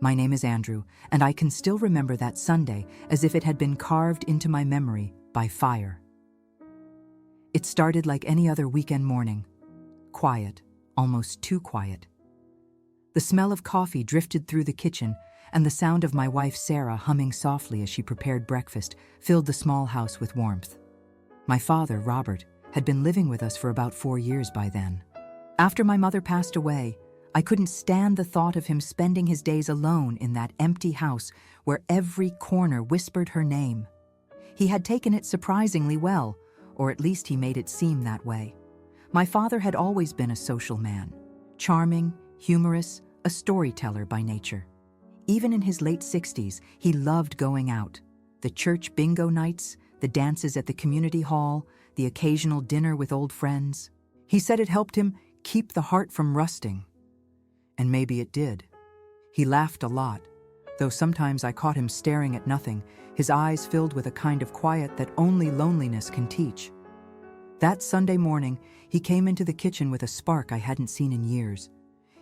My name is Andrew, and I can still remember that Sunday as if it had been carved into my memory by fire. It started like any other weekend morning. Quiet, almost too quiet. The smell of coffee drifted through the kitchen, and the sound of my wife Sarah humming softly as she prepared breakfast filled the small house with warmth. My father, Robert, had been living with us for about 4 years by then. After my mother passed away, I couldn't stand the thought of him spending his days alone in that empty house where every corner whispered her name. He had taken it surprisingly well, or at least he made it seem that way. My father had always been a social man, charming, humorous, a storyteller by nature. Even in his late 60s, he loved going out. The church bingo nights, the dances at the community hall, the occasional dinner with old friends. He said it helped him keep the heart from rusting. And maybe it did. He laughed a lot, though sometimes I caught him staring at nothing, his eyes filled with a kind of quiet that only loneliness can teach. That Sunday morning, he came into the kitchen with a spark I hadn't seen in years.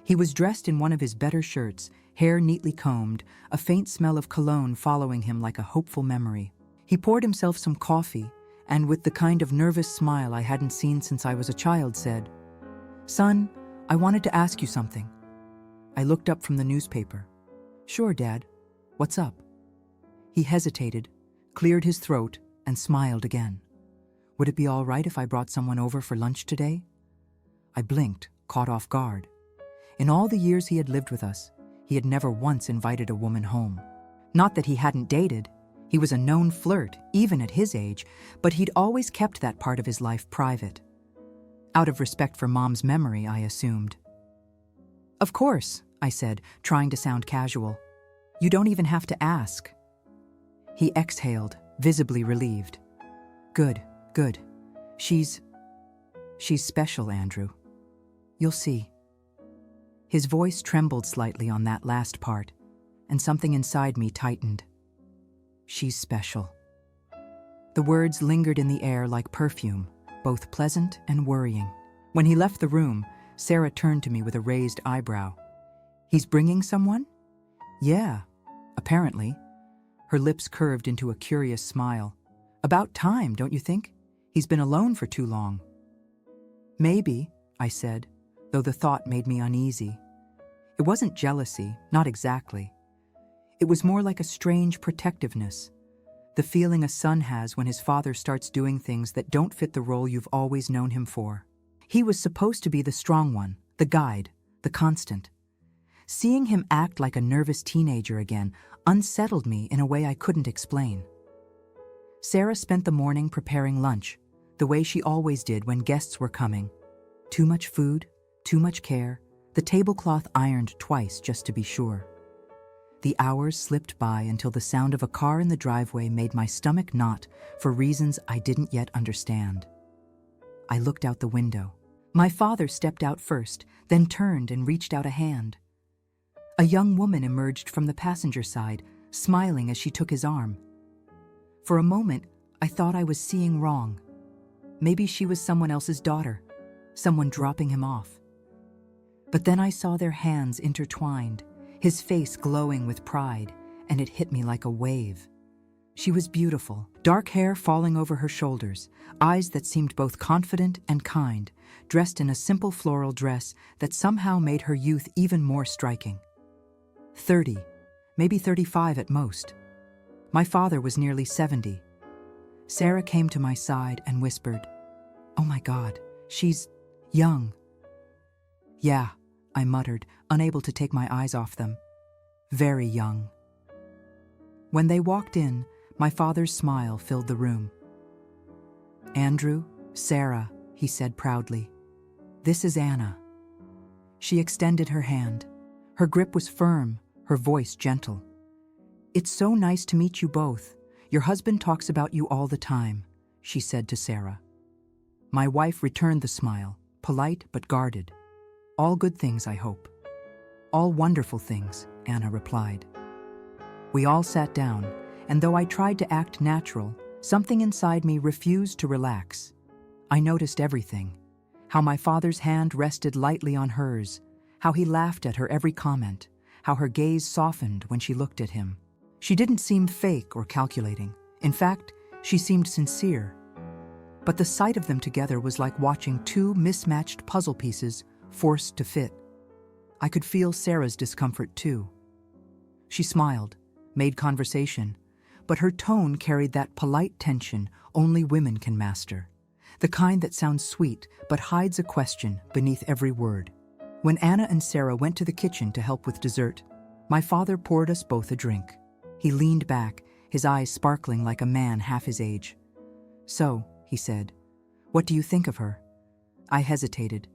He was dressed in one of his better shirts, hair neatly combed, a faint smell of cologne following him like a hopeful memory. He poured himself some coffee, and with the kind of nervous smile I hadn't seen since I was a child, said, "Son, I wanted to ask you something." I looked up from the newspaper. "Sure, Dad. What's up?" He hesitated, cleared his throat, and smiled again. "Would it be all right if I brought someone over for lunch today?" I blinked, caught off guard. In all the years he had lived with us, he had never once invited a woman home. Not that he hadn't dated. He was a known flirt, even at his age, but he'd always kept that part of his life private. Out of respect for Mom's memory, I assumed. "Of course," I said, trying to sound casual. "You don't even have to ask." He exhaled, visibly relieved. Good. She's special, Andrew. You'll see." His voice trembled slightly on that last part, and something inside me tightened. She's special. The words lingered in the air like perfume, both pleasant and worrying. When he left the room, Sarah turned to me with a raised eyebrow. "He's bringing someone?" "Yeah, apparently." Her lips curved into a curious smile. "About time, don't you think? He's been alone for too long." "Maybe," I said, though the thought made me uneasy. It wasn't jealousy, not exactly. It was more like a strange protectiveness, the feeling a son has when his father starts doing things that don't fit the role you've always known him for. He was supposed to be the strong one, the guide, the constant. Seeing him act like a nervous teenager again unsettled me in a way I couldn't explain. Sarah spent the morning preparing lunch, the way she always did when guests were coming. Too much food, too much care, the tablecloth ironed twice just to be sure. The hours slipped by until the sound of a car in the driveway made my stomach knot for reasons I didn't yet understand. I looked out the window. My father stepped out first, then turned and reached out a hand. A young woman emerged from the passenger side, smiling as she took his arm. For a moment, I thought I was seeing wrong. Maybe she was someone else's daughter, someone dropping him off. But then I saw their hands intertwined, his face glowing with pride, and it hit me like a wave. She was beautiful, dark hair falling over her shoulders, eyes that seemed both confident and kind, dressed in a simple floral dress that somehow made her youth even more striking. 30, maybe 35 at most. My father was nearly 70. Sarah came to my side and whispered, "Oh my God, she's young." "Yeah," I muttered, unable to take my eyes off them. "Very young." When they walked in, my father's smile filled the room. "Andrew, Sarah," he said proudly. "This is Anna." She extended her hand. Her grip was firm, her voice gentle. "It's so nice to meet you both. Your husband talks about you all the time," she said to Sarah. My wife returned the smile, polite but guarded. "All good things, I hope." "All wonderful things," Anna replied. We all sat down, and though I tried to act natural, something inside me refused to relax. I noticed everything. How my father's hand rested lightly on hers, how he laughed at her every comment, how her gaze softened when she looked at him. She didn't seem fake or calculating. In fact, she seemed sincere. But the sight of them together was like watching two mismatched puzzle pieces forced to fit. I could feel Sarah's discomfort too. She smiled, made conversation, but her tone carried that polite tension only women can master, the kind that sounds sweet but hides a question beneath every word. When Anna and Sarah went to the kitchen to help with dessert, my father poured us both a drink. He leaned back, his eyes sparkling like a man half his age. "So," he said, "what do you think of her?" I hesitated.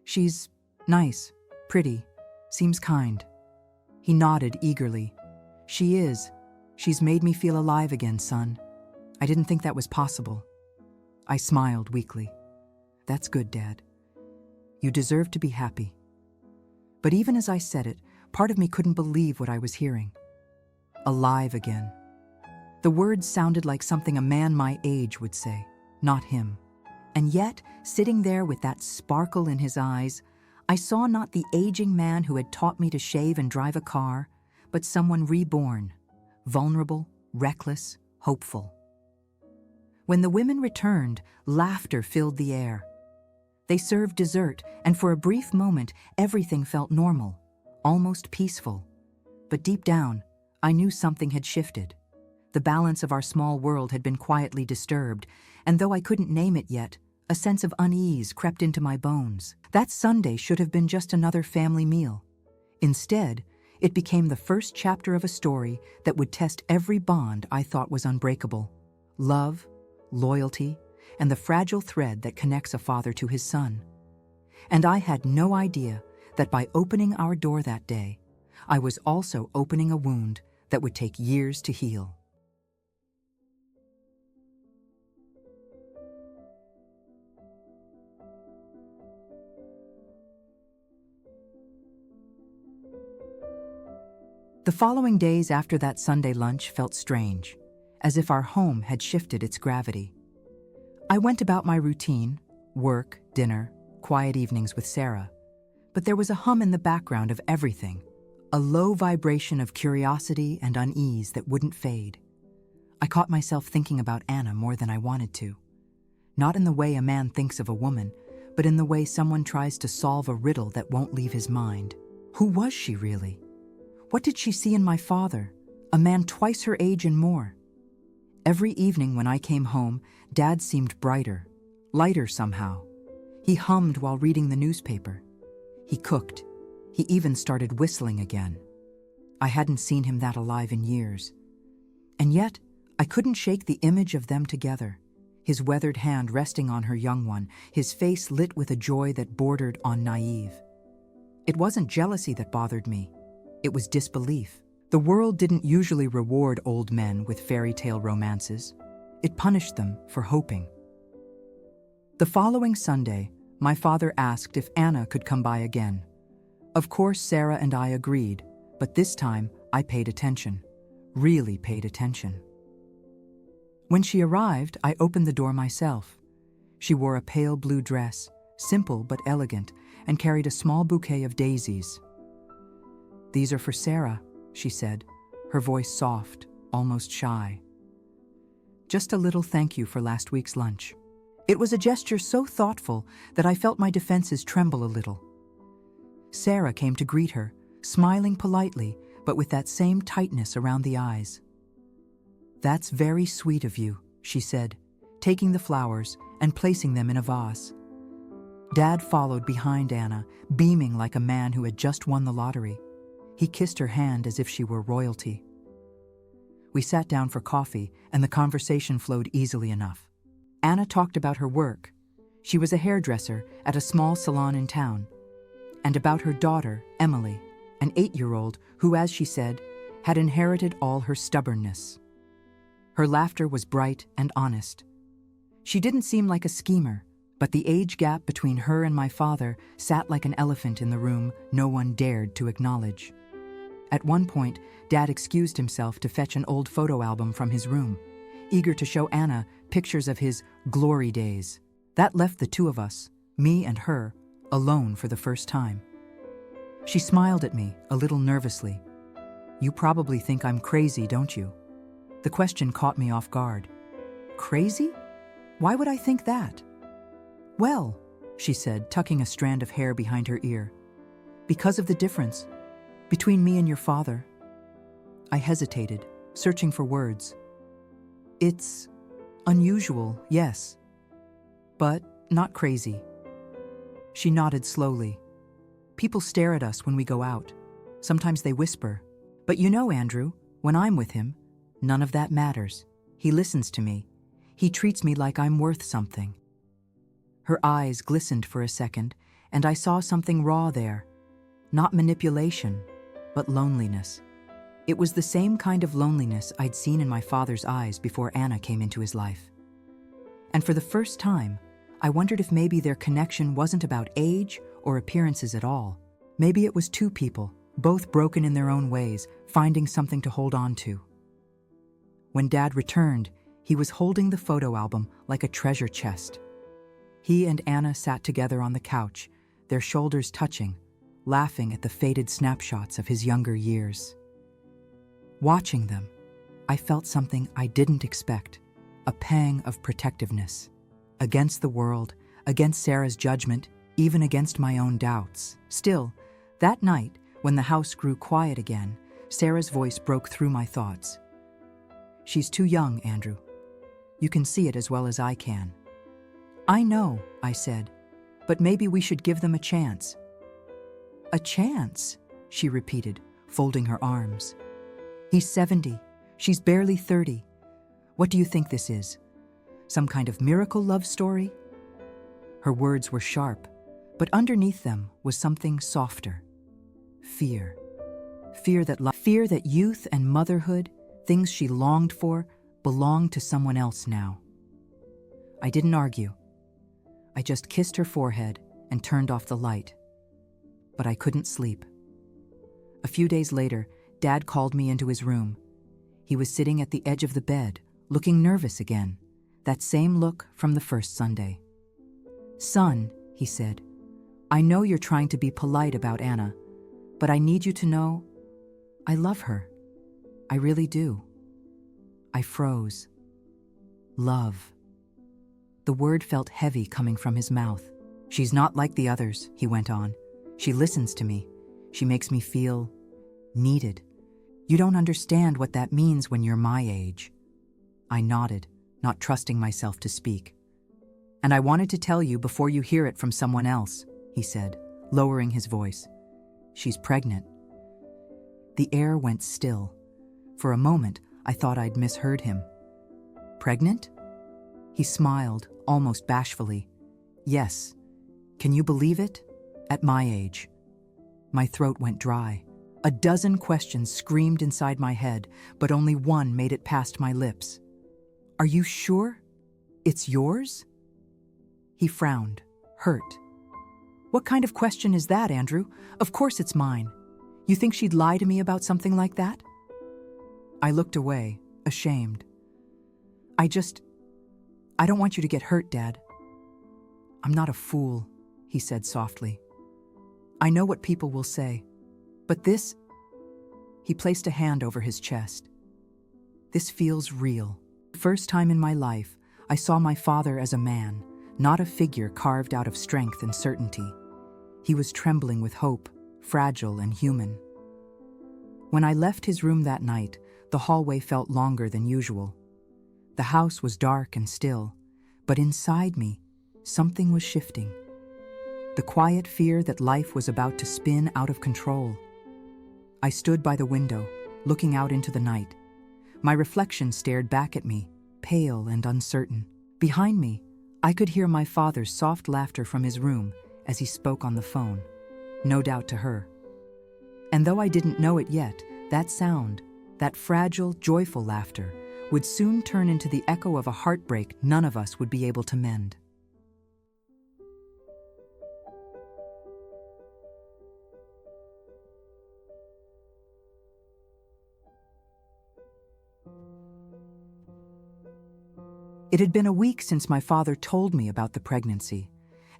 "She's nice, pretty, seems kind." He nodded eagerly. "She is. She's made me feel alive again, son. I didn't think that was possible." I smiled weakly. "That's good, Dad. You deserve to be happy." But even as I said it, part of me couldn't believe what I was hearing. Alive again. The words sounded like something a man my age would say, not him. And yet, sitting there with that sparkle in his eyes, I saw not the aging man who had taught me to shave and drive a car, but someone reborn, vulnerable, reckless, hopeful. When the women returned, laughter filled the air. They served dessert, and for a brief moment, everything felt normal, almost peaceful. But deep down, I knew something had shifted. The balance of our small world had been quietly disturbed, and though I couldn't name it yet, a sense of unease crept into my bones. That Sunday should have been just another family meal. Instead, it became the first chapter of a story that would test every bond I thought was unbreakable: love, loyalty, and the fragile thread that connects a father to his son. And I had no idea that by opening our door that day, I was also opening a wound that would take years to heal. The following days after that Sunday lunch felt strange, as if our home had shifted its gravity. I went about my routine: work, dinner, quiet evenings with Sarah. But there was a hum in the background of everything, a low vibration of curiosity and unease that wouldn't fade. I caught myself thinking about Anna more than I wanted to. Not in the way a man thinks of a woman, but in the way someone tries to solve a riddle that won't leave his mind. Who was she really? What did she see in my father, a man twice her age and more? Every evening when I came home, Dad seemed brighter, lighter somehow. He hummed while reading the newspaper. He cooked. He even started whistling again. I hadn't seen him that alive in years. And yet, I couldn't shake the image of them together, his weathered hand resting on her young one, his face lit with a joy that bordered on naive. It wasn't jealousy that bothered me. It was disbelief. The world didn't usually reward old men with fairy tale romances. It punished them for hoping. The following Sunday, my father asked if Anna could come by again. Of course, Sarah and I agreed, but this time I paid attention, really paid attention. When she arrived, I opened the door myself. She wore a pale blue dress, simple but elegant, and carried a small bouquet of daisies. "These are for Sarah," she said, her voice soft, almost shy. "Just a little thank you for last week's lunch." It was a gesture so thoughtful that I felt my defenses tremble a little. Sarah came to greet her, smiling politely, but with that same tightness around the eyes. "That's very sweet of you," she said, taking the flowers and placing them in a vase. Dad followed behind Anna, beaming like a man who had just won the lottery. He kissed her hand as if she were royalty. We sat down for coffee, and the conversation flowed easily enough. Anna talked about her work. She was a hairdresser at a small salon in town. And about her daughter, Emily, an 8-year-old who, as she said, had inherited all her stubbornness. Her laughter was bright and honest. She didn't seem like a schemer, but the age gap between her and my father sat like an elephant in the room no one dared to acknowledge. At one point, Dad excused himself to fetch an old photo album from his room, eager to show Anna pictures of his glory days. That left the two of us, me and her, alone for the first time. She smiled at me, a little nervously. You probably think I'm crazy, don't you? The question caught me off guard. Crazy? Why would I think that? Well, she said, tucking a strand of hair behind her ear, because of the difference between me and your father. I hesitated, searching for words. It's unusual, yes, but not crazy. She nodded slowly. People stare at us when we go out. Sometimes they whisper. But you know, Andrew, when I'm with him, none of that matters. He listens to me. He treats me like I'm worth something. Her eyes glistened for a second, and I saw something raw there. Not manipulation, but loneliness. It was the same kind of loneliness I'd seen in my father's eyes before Anna came into his life. And for the first time, I wondered if maybe their connection wasn't about age or appearances at all. Maybe it was two people, both broken in their own ways, finding something to hold on to. When Dad returned, he was holding the photo album like a treasure chest. He and Anna sat together on the couch, their shoulders touching, laughing at the faded snapshots of his younger years. Watching them, I felt something I didn't expect, a pang of protectiveness. Against the world, against Sarah's judgment, even against my own doubts. Still, that night, when the house grew quiet again, Sarah's voice broke through my thoughts. She's too young, Andrew. You can see it as well as I can. I know, I said, but maybe we should give them a chance. A chance, she repeated, folding her arms. He's 70. She's barely 30. What do you think this is? Some kind of miracle love story? Her words were sharp, but underneath them was something softer. Fear. Fear that youth and motherhood, things she longed for, belonged to someone else now. I didn't argue. I just kissed her forehead and turned off the light. But I couldn't sleep. A few days later, Dad called me into his room. He was sitting at the edge of the bed, looking nervous again, that same look from the first Sunday. Son, he said, I know you're trying to be polite about Anna, but I need you to know I love her. I really do. I froze. Love. The word felt heavy coming from his mouth. She's not like the others, he went on. She listens to me. She makes me feel needed. You don't understand what that means when you're my age. I nodded, not trusting myself to speak. And I wanted to tell you before you hear it from someone else, he said, lowering his voice. She's pregnant. The air went still. For a moment, I thought I'd misheard him. Pregnant? He smiled, almost bashfully. Yes. Can you believe it? At my age. My throat went dry. A dozen questions screamed inside my head, but only one made it past my lips. Are you sure? It's yours? He frowned, hurt. What kind of question is that, Andrew? Of course it's mine. You think she'd lie to me about something like that? I looked away, ashamed. I don't want you to get hurt, Dad. I'm not a fool, he said softly. I know what people will say, but this... He placed a hand over his chest. This feels real. The first time in my life, I saw my father as a man, not a figure carved out of strength and certainty. He was trembling with hope, fragile and human. When I left his room that night, the hallway felt longer than usual. The house was dark and still, but inside me, something was shifting. The quiet fear that life was about to spin out of control. I stood by the window, looking out into the night. My reflection stared back at me, pale and uncertain. Behind me, I could hear my father's soft laughter from his room as he spoke on the phone, no doubt to her. And though I didn't know it yet, that sound, that fragile, joyful laughter, would soon turn into the echo of a heartbreak none of us would be able to mend. It had been a week since my father told me about the pregnancy,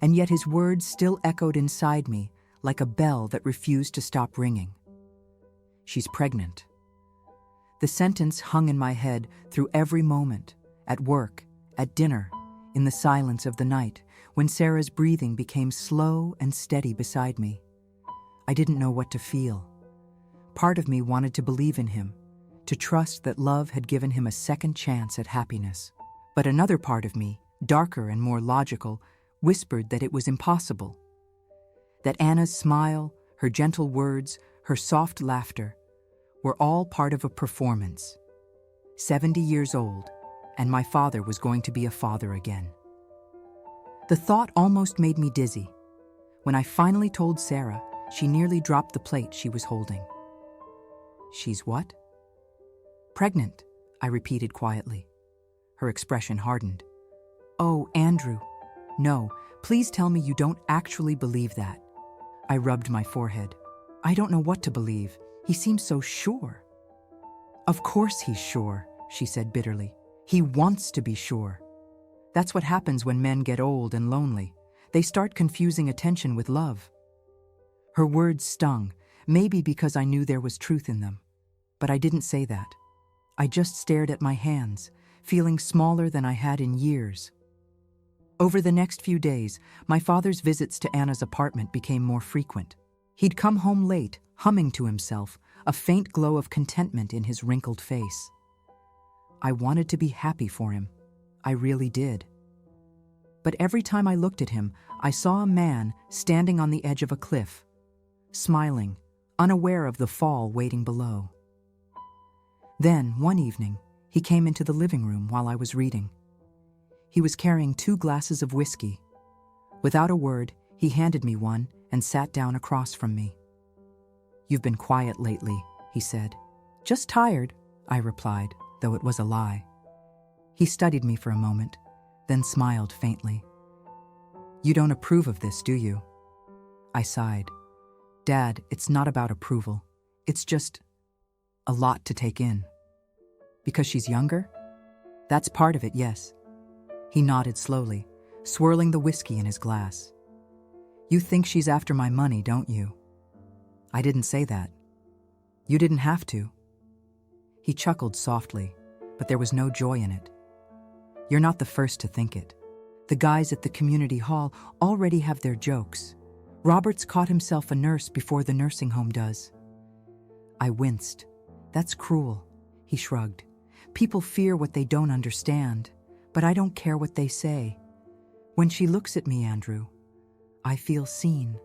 and yet his words still echoed inside me like a bell that refused to stop ringing. She's pregnant. The sentence hung in my head through every moment, at work, at dinner, in the silence of the night, when Sarah's breathing became slow and steady beside me. I didn't know what to feel. Part of me wanted to believe in him, to trust that love had given him a second chance at happiness. But another part of me, darker and more logical, whispered that it was impossible. That Anna's smile, her gentle words, her soft laughter were all part of a performance. 70 years old, and my father was going to be a father again. The thought almost made me dizzy. When I finally told Sarah, she nearly dropped the plate she was holding. She's what? Pregnant, I repeated quietly. Her expression hardened. Oh, Andrew. No, please tell me you don't actually believe that. I rubbed my forehead. I don't know what to believe. He seems so sure. Of course he's sure, she said bitterly. He wants to be sure. That's what happens when men get old and lonely. They start confusing attention with love. Her words stung, maybe because I knew there was truth in them. But I didn't say that. I just stared at my hands, feeling smaller than I had in years. Over the next few days, my father's visits to Anna's apartment became more frequent. He'd come home late, humming to himself, a faint glow of contentment in his wrinkled face. I wanted to be happy for him. I really did. But every time I looked at him, I saw a man standing on the edge of a cliff, smiling, unaware of the fall waiting below. Then, one evening, he came into the living room while I was reading. He was carrying 2 glasses of whiskey. Without a word, he handed me one and sat down across from me. You've been quiet lately, he said. Just tired, I replied, though it was a lie. He studied me for a moment, then smiled faintly. You don't approve of this, do you? I sighed. Dad, it's not about approval. It's just a lot to take in. Because she's younger? That's part of it, yes. He nodded slowly, swirling the whiskey in his glass. You think she's after my money, don't you? I didn't say that. You didn't have to. He chuckled softly, but there was no joy in it. You're not the first to think it. The guys at the community hall already have their jokes. Robert's caught himself a nurse before the nursing home does. I winced. That's cruel, he shrugged. People fear what they don't understand, but I don't care what they say. When she looks at me, Andrew, I feel seen.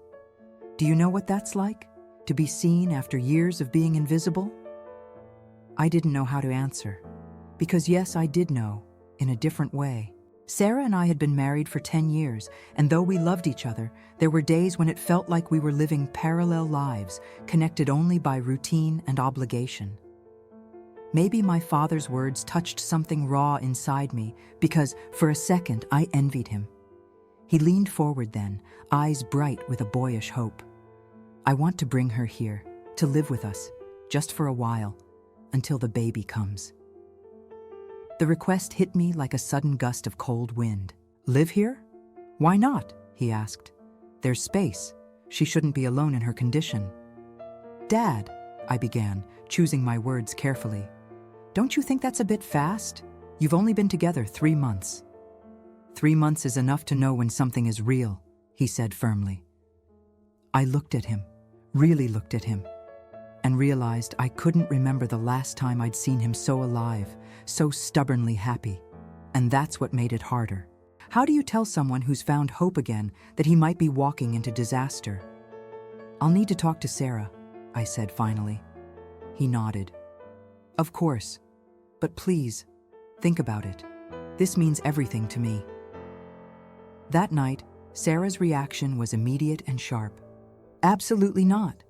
Do you know what that's like? To be seen after years of being invisible? I didn't know how to answer. Because yes, I did know, in a different way. Sarah and I had been married for 10 years, and though we loved each other, there were days when it felt like we were living parallel lives, connected only by routine and obligation. Maybe my father's words touched something raw inside me, because for a second I envied him. He leaned forward then, eyes bright with a boyish hope. I want to bring her here, to live with us, just for a while, until the baby comes. The request hit me like a sudden gust of cold wind. Live here? Why not? He asked. There's space. She shouldn't be alone in her condition. Dad, I began, choosing my words carefully. Don't you think that's a bit fast? You've only been together 3 months. 3 months is enough to know when something is real, he said firmly. I looked at him, really looked at him, and realized I couldn't remember the last time I'd seen him so alive, so stubbornly happy. And that's what made it harder. How do you tell someone who's found hope again that he might be walking into disaster? I'll need to talk to Sarah, I said finally. He nodded. Of course, but please, think about it. This means everything to me. That night, Sarah's reaction was immediate and sharp. Absolutely not.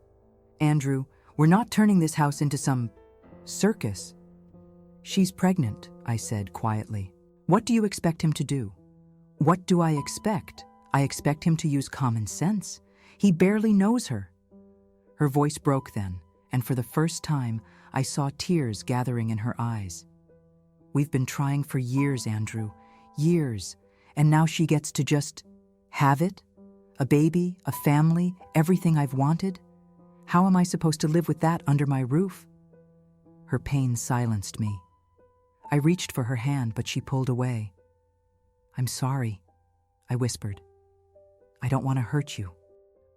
Andrew, we're not turning this house into some circus. She's pregnant, I said quietly. What do you expect him to do? What do I expect? I expect him to use common sense. He barely knows her. Her voice broke then, and for the first time, I saw tears gathering in her eyes. We've been trying for years, Andrew, years, and now she gets to just have it? A baby, a family, everything I've wanted? How am I supposed to live with that under my roof? Her pain silenced me. I reached for her hand, but she pulled away. I'm sorry, I whispered. I don't want to hurt you,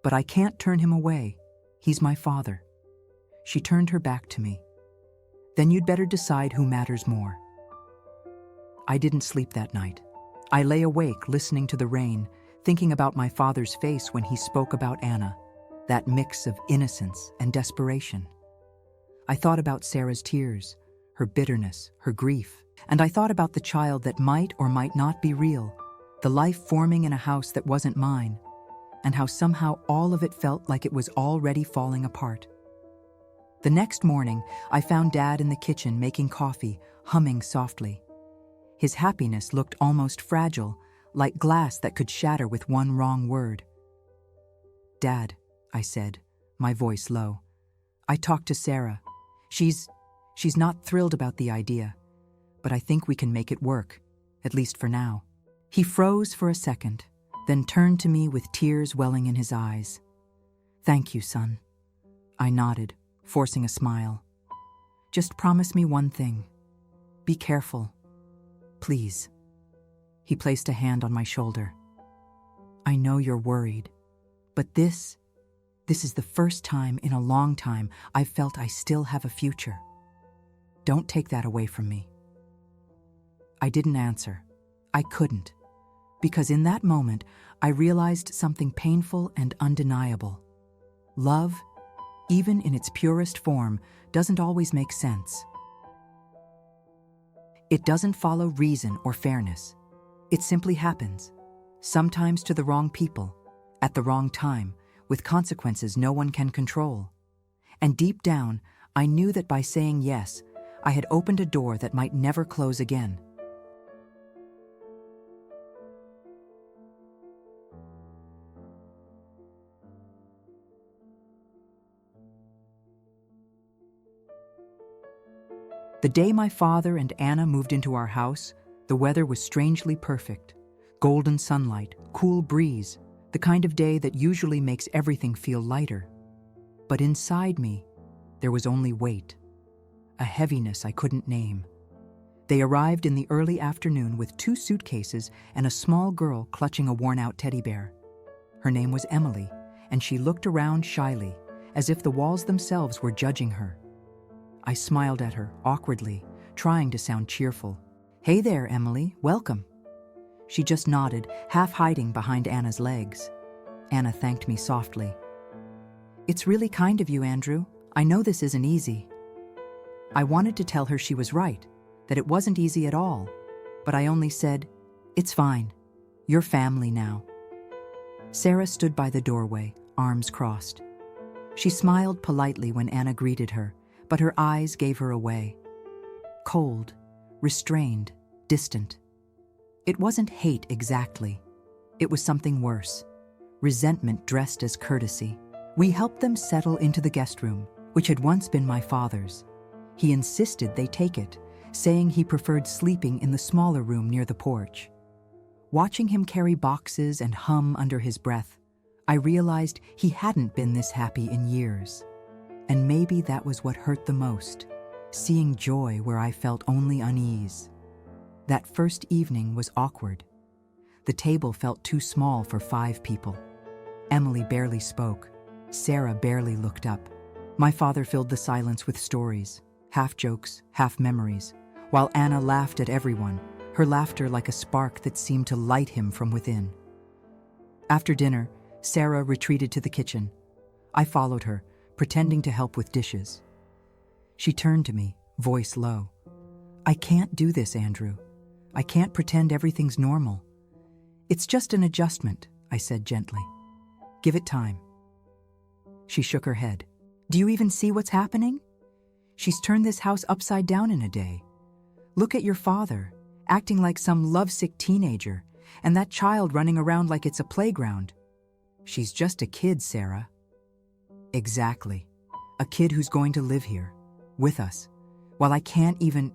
but I can't turn him away. He's my father. She turned her back to me. Then you'd better decide who matters more. I didn't sleep that night. I lay awake listening to the rain, thinking about my father's face when he spoke about Anna, that mix of innocence and desperation. I thought about Sarah's tears, her bitterness, her grief, and I thought about the child that might or might not be real, the life forming in a house that wasn't mine, and how somehow all of it felt like it was already falling apart. The next morning, I found Dad in the kitchen making coffee, humming softly. His happiness looked almost fragile, like glass that could shatter with one wrong word. Dad, I said, my voice low. I talked to Sarah. She's not thrilled about the idea, but I think we can make it work, at least for now. He froze for a second, then turned to me with tears welling in his eyes. Thank you, son. I nodded, forcing a smile. Just promise me one thing. Be careful. Please. He placed a hand on my shoulder. I know you're worried, but this is the first time in a long time I've felt I still have a future. Don't take that away from me. I didn't answer. I couldn't. Because in that moment, I realized something painful and undeniable. Love, even in its purest form, doesn't always make sense. It doesn't follow reason or fairness. It simply happens, sometimes to the wrong people, at the wrong time, with consequences no one can control. And deep down, I knew that by saying yes, I had opened a door that might never close again. The day my father and Anna moved into our house, the weather was strangely perfect. Golden sunlight, cool breeze, the kind of day that usually makes everything feel lighter. But inside me, there was only weight, a heaviness I couldn't name. They arrived in the early afternoon with 2 suitcases and a small girl clutching a worn-out teddy bear. Her name was Emily, and she looked around shyly, as if the walls themselves were judging her. I smiled at her, awkwardly, trying to sound cheerful. Hey there, Emily, welcome. She just nodded, half hiding behind Anna's legs. Anna thanked me softly. It's really kind of you, Andrew. I know this isn't easy. I wanted to tell her she was right, that it wasn't easy at all, but I only said, it's fine. You're family now. Sarah stood by the doorway, arms crossed. She smiled politely when Anna greeted her, but her eyes gave her away. Cold, restrained, distant. It wasn't hate exactly. It was something worse. Resentment dressed as courtesy. We helped them settle into the guest room, which had once been my father's. He insisted they take it, saying he preferred sleeping in the smaller room near the porch. Watching him carry boxes and hum under his breath, I realized he hadn't been this happy in years. And maybe that was what hurt the most, seeing joy where I felt only unease. That first evening was awkward. The table felt too small for 5 people. Emily barely spoke. Sarah barely looked up. My father filled the silence with stories, half jokes, half memories, while Anna laughed at everyone, her laughter like a spark that seemed to light him from within. After dinner, Sarah retreated to the kitchen. I followed her, pretending to help with dishes. She turned to me, voice low. I can't do this, Andrew. I can't pretend everything's normal. It's just an adjustment, I said gently. Give it time. She shook her head. Do you even see what's happening? She's turned this house upside down in a day. Look at your father, acting like some lovesick teenager, and that child running around like it's a playground. She's just a kid, Sarah. Exactly. A kid who's going to live here, with us, while I can't even...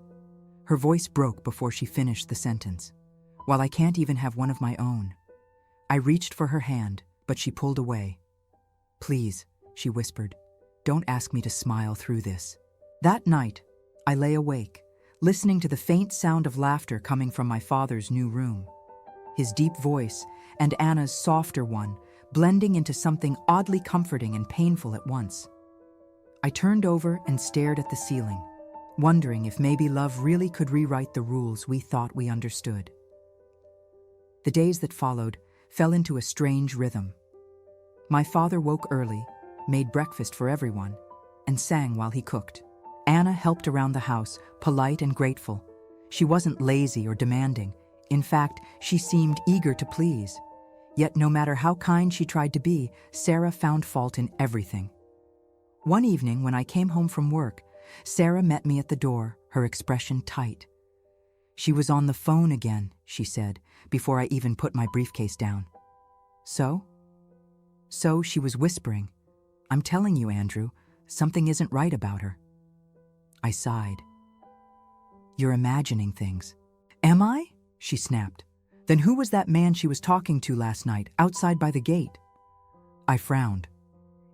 Her voice broke before she finished the sentence. While I can't even have one of my own. I reached for her hand, but she pulled away. "Please," she whispered, "don't ask me to smile through this." That night, I lay awake, listening to the faint sound of laughter coming from my father's new room. His deep voice and Anna's softer one blending into something oddly comforting and painful at once. I turned over and stared at the ceiling, wondering if maybe love really could rewrite the rules we thought we understood. The days that followed fell into a strange rhythm. My father woke early, made breakfast for everyone, and sang while he cooked. Anna helped around the house, polite and grateful. She wasn't lazy or demanding. In fact, she seemed eager to please. Yet no matter how kind she tried to be, Sarah found fault in everything. One evening when I came home from work, Sarah met me at the door, her expression tight. "She was on the phone again," she said, before I even put my briefcase down. So, she was whispering, "I'm telling you, Andrew, something isn't right about her." I sighed. "You're imagining things." "Am I?" she snapped. "Then who was that man she was talking to last night, outside by the gate?" I frowned.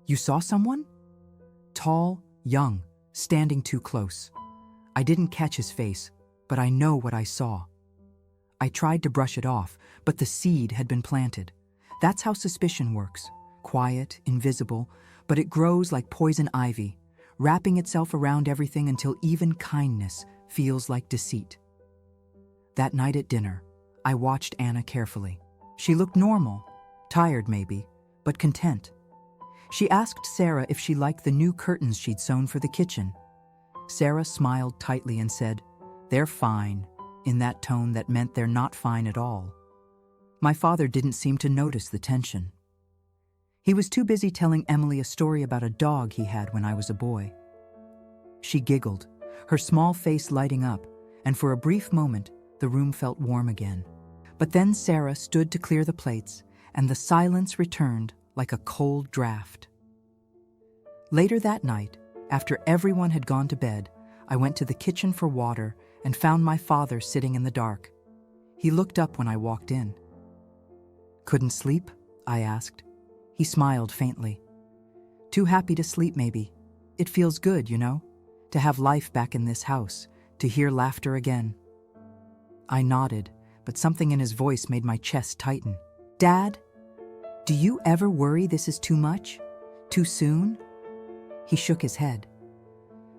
"You saw someone?" "Tall, young, standing too close. I didn't catch his face, but I know what I saw." I tried to brush it off, but the seed had been planted. That's how suspicion works. Quiet, invisible, but it grows like poison ivy, wrapping itself around everything until even kindness feels like deceit. That night at dinner, I watched Anna carefully. She looked normal, tired maybe, but content. She asked Sarah if she liked the new curtains she'd sewn for the kitchen. Sarah smiled tightly and said, "They're fine," in that tone that meant they're not fine at all. My father didn't seem to notice the tension. He was too busy telling Emily a story about a dog he had when I was a boy. She giggled, her small face lighting up, and for a brief moment, the room felt warm again. But then Sarah stood to clear the plates, and the silence returned like a cold draft. Later that night, after everyone had gone to bed, I went to the kitchen for water and found my father sitting in the dark. He looked up when I walked in. "Couldn't sleep?" I asked. He smiled faintly. "Too happy to sleep, maybe. It feels good, you know, to have life back in this house, to hear laughter again." I nodded, but something in his voice made my chest tighten. "Dad, do you ever worry this is too much? Too soon?" He shook his head.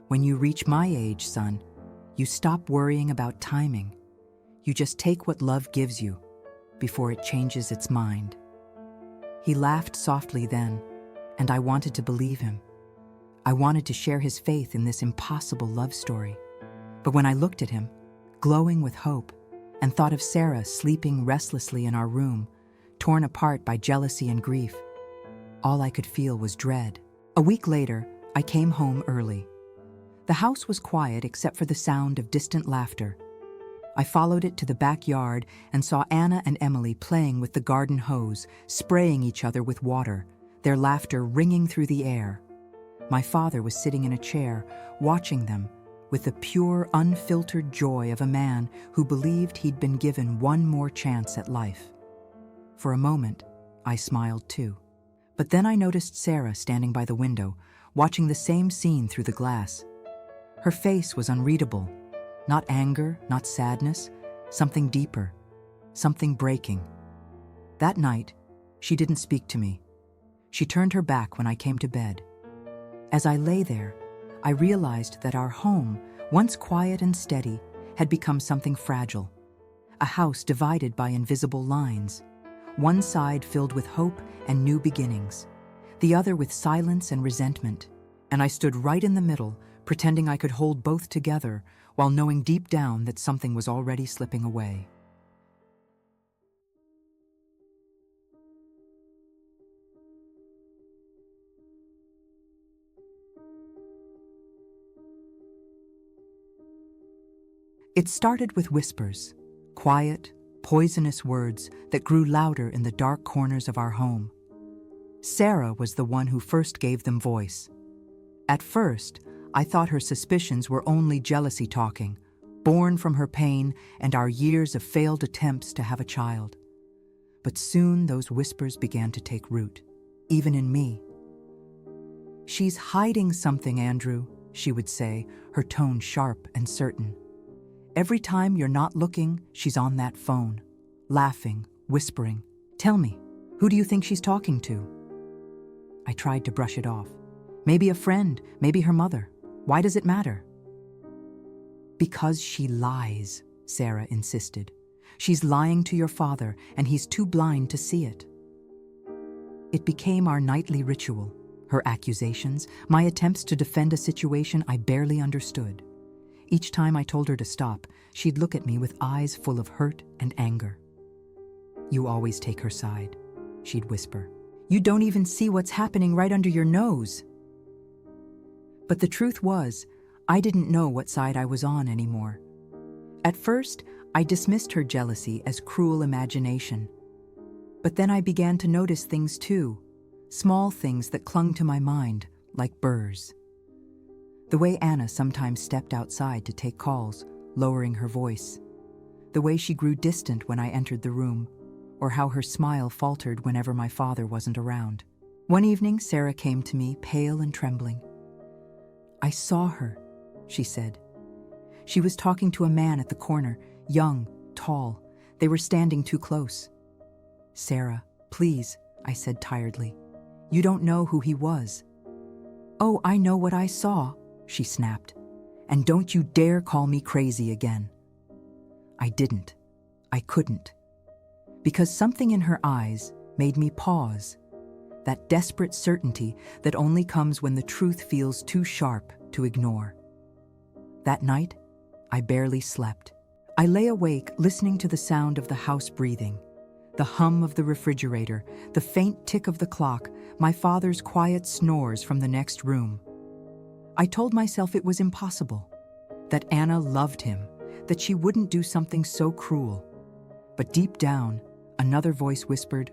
"When you reach my age, son, you stop worrying about timing. You just take what love gives you before it changes its mind." He laughed softly then, and I wanted to believe him. I wanted to share his faith in this impossible love story. But when I looked at him, glowing with hope, and thought of Sarah sleeping restlessly in our room, torn apart by jealousy and grief, all I could feel was dread. A week later, I came home early. The house was quiet except for the sound of distant laughter. I followed it to the backyard and saw Anna and Emily playing with the garden hose, spraying each other with water, their laughter ringing through the air. My father was sitting in a chair, watching them, with the pure, unfiltered joy of a man who believed he'd been given one more chance at life. For a moment, I smiled too. But then I noticed Sarah standing by the window, watching the same scene through the glass. Her face was unreadable. Not anger, not sadness, something deeper, something breaking. That night, she didn't speak to me. She turned her back when I came to bed. As I lay there, I realized that our home, once quiet and steady, had become something fragile. A house divided by invisible lines. One side filled with hope and new beginnings, the other with silence and resentment. And I stood right in the middle, pretending I could hold both together, while knowing deep down that something was already slipping away. It started with whispers, quiet, poisonous words that grew louder in the dark corners of our home. Sarah was the one who first gave them voice. At first, I thought her suspicions were only jealousy talking, born from her pain and our years of failed attempts to have a child. But soon those whispers began to take root, even in me. "She's hiding something, Andrew," she would say, her tone sharp and certain. "Every time you're not looking, she's on that phone, laughing, whispering. Tell me, who do you think she's talking to?" I tried to brush it off. "Maybe a friend, maybe her mother. Why does it matter?" "Because she lies," Sarah insisted. "She's lying to your father, and he's too blind to see it." It became our nightly ritual, her accusations, my attempts to defend a situation I barely understood. Each time I told her to stop, she'd look at me with eyes full of hurt and anger. "You always take her side," she'd whisper. "You don't even see what's happening right under your nose." But the truth was, I didn't know what side I was on anymore. At first, I dismissed her jealousy as cruel imagination. But then I began to notice things too, small things that clung to my mind, like burrs. The way Anna sometimes stepped outside to take calls, lowering her voice. The way she grew distant when I entered the room, or how her smile faltered whenever my father wasn't around. One evening, Sarah came to me, pale and trembling. "I saw her," she said. "She was talking to a man at the corner, young, tall. They were standing too close." "Sarah, please," I said tiredly. "You don't know who he was." "Oh, I know what I saw," she snapped. "And don't you dare call me crazy again." I didn't. I couldn't. Because something in her eyes made me pause. That desperate certainty that only comes when the truth feels too sharp to ignore. That night, I barely slept. I lay awake listening to the sound of the house breathing, the hum of the refrigerator, the faint tick of the clock, my father's quiet snores from the next room. I told myself it was impossible, that Anna loved him, that she wouldn't do something so cruel. But deep down, another voice whispered,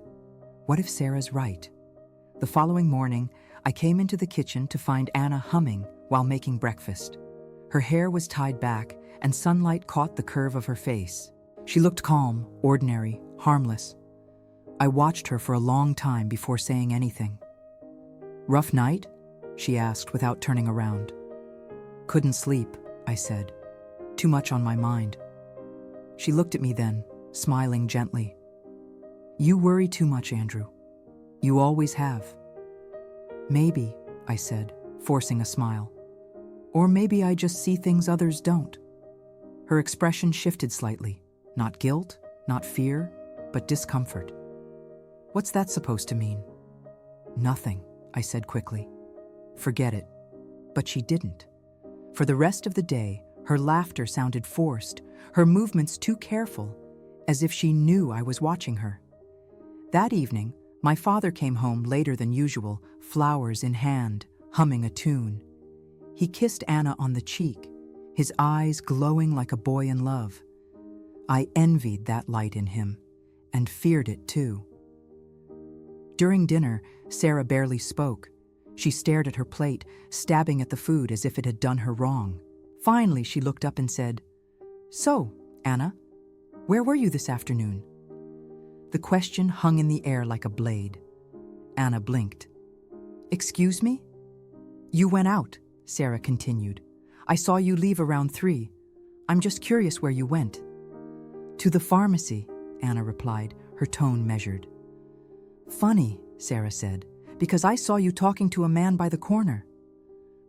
"What if Sarah's right?" The following morning, I came into the kitchen to find Anna humming while making breakfast. Her hair was tied back, and sunlight caught the curve of her face. She looked calm, ordinary, harmless. I watched her for a long time before saying anything. "Rough night?" she asked without turning around. "Couldn't sleep," I said. "Too much on my mind." She looked at me then, smiling gently. "You worry too much, Andrew. You always have." "Maybe," I said, forcing a smile. "Or maybe I just see things others don't." Her expression shifted slightly. Not guilt, not fear, but discomfort. "What's that supposed to mean?" "Nothing," I said quickly. "Forget it." But she didn't. For the rest of the day, her laughter sounded forced, her movements too careful, as if she knew I was watching her. That evening, my father came home later than usual, flowers in hand, humming a tune. He kissed Anna on the cheek, his eyes glowing like a boy in love. I envied that light in him, and feared it too. During dinner, Sarah barely spoke. She stared at her plate, stabbing at the food as if it had done her wrong. Finally, she looked up and said, "So, Anna, where were you this afternoon?" The question hung in the air like a blade. Anna blinked. "Excuse me?" "You went out," Sarah continued. "I saw you leave around 3. I'm just curious where you went." "To the pharmacy," Anna replied, her tone measured. "Funny," Sarah said, "because I saw you talking to a man by the corner."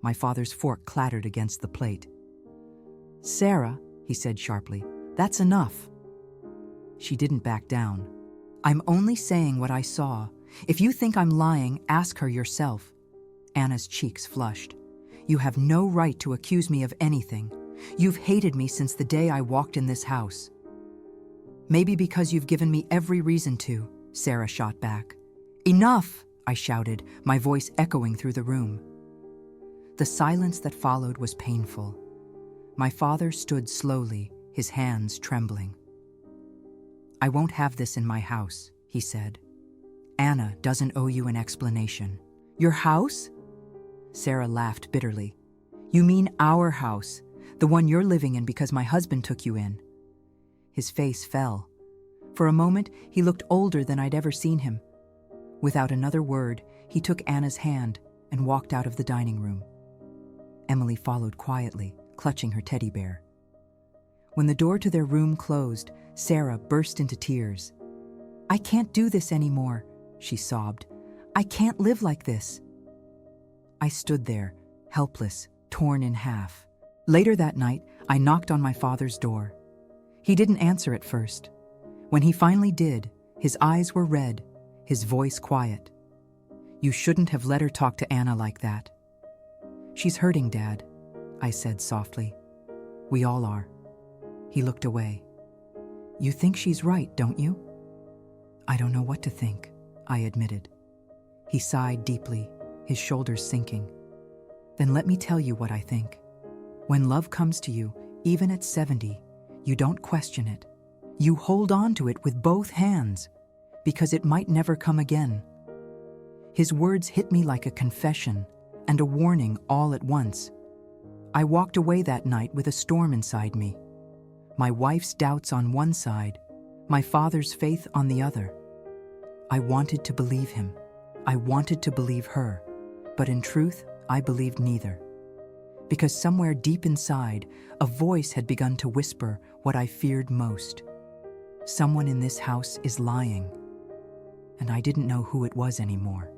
My father's fork clattered against the plate. "Sarah," he said sharply, "that's enough." She didn't back down. "I'm only saying what I saw. If you think I'm lying, ask her yourself." Anna's cheeks flushed. "You have no right to accuse me of anything. You've hated me since the day I walked in this house." "Maybe because you've given me every reason to," Sarah shot back. "Enough!" I shouted, my voice echoing through the room. The silence that followed was painful. My father stood slowly, his hands trembling. "I won't have this in my house," he said. "Anna doesn't owe you an explanation." "Your house?" Sarah laughed bitterly. "You mean our house, the one you're living in because my husband took you in." His face fell. For a moment, he looked older than I'd ever seen him. Without another word, he took Anna's hand and walked out of the dining room. Emily followed quietly, clutching her teddy bear. When the door to their room closed, Sarah burst into tears. "I can't do this anymore," she sobbed. "I can't live like this." I stood there, helpless, torn in half. Later that night, I knocked on my father's door. He didn't answer at first. When he finally did, his eyes were red, his voice quiet. "You shouldn't have let her talk to Anna like that." "She's hurting, Dad," I said softly. "We all are." He looked away. "You think she's right, don't you?" "I don't know what to think," I admitted. He sighed deeply, his shoulders sinking. "Then let me tell you what I think. When love comes to you, even at 70, you don't question it. You hold on to it with both hands, because it might never come again." His words hit me like a confession and a warning all at once. I walked away that night with a storm inside me. My wife's doubts on one side, my father's faith on the other. I wanted to believe him. I wanted to believe her. But in truth, I believed neither. Because somewhere deep inside, a voice had begun to whisper what I feared most. Someone in this house is lying. And I didn't know who it was anymore.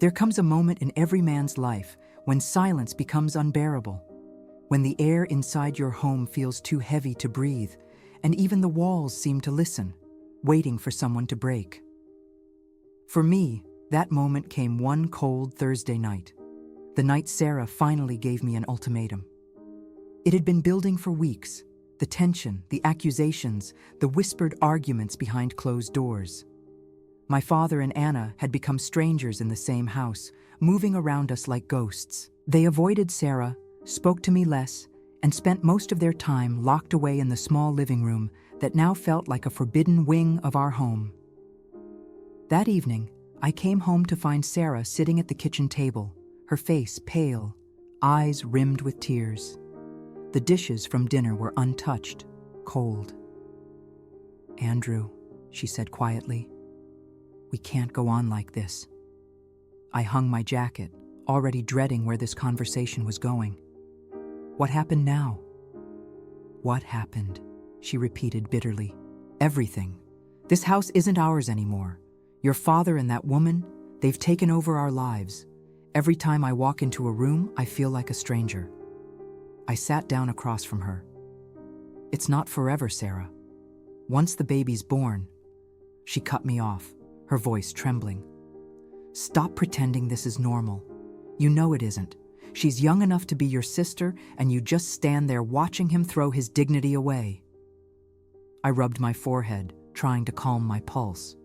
There comes a moment in every man's life when silence becomes unbearable, when the air inside your home feels too heavy to breathe, and even the walls seem to listen, waiting for someone to break. For me, that moment came one cold Thursday night, the night Sarah finally gave me an ultimatum. It had been building for weeks, the tension, the accusations, the whispered arguments behind closed doors. My father and Anna had become strangers in the same house, moving around us like ghosts. They avoided Sarah, spoke to me less, and spent most of their time locked away in the small living room that now felt like a forbidden wing of our home. That evening, I came home to find Sarah sitting at the kitchen table, her face pale, eyes rimmed with tears. The dishes from dinner were untouched, cold. "Andrew," she said quietly, "we can't go on like this." I hung my jacket, already dreading where this conversation was going. "What happened now?" "What happened?" she repeated bitterly. "Everything. This house isn't ours anymore. Your father and that woman, they've taken over our lives. Every time I walk into a room, I feel like a stranger." I sat down across from her. "It's not forever, Sarah. Once the baby's born." She cut me off, her voice trembling. "Stop pretending this is normal. You know it isn't. She's young enough to be your sister, and you just stand there watching him throw his dignity away." I rubbed my forehead, trying to calm my pulse.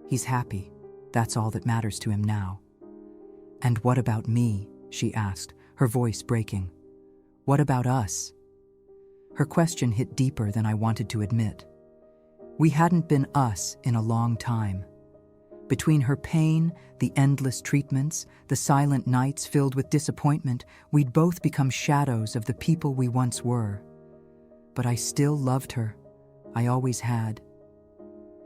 "He's happy. That's all that matters to him now." "And what about me?" she asked, her voice breaking. "What about us?" Her question hit deeper than I wanted to admit. We hadn't been us in a long time. Between her pain, the endless treatments, the silent nights filled with disappointment, we'd both become shadows of the people we once were. But I still loved her. I always had.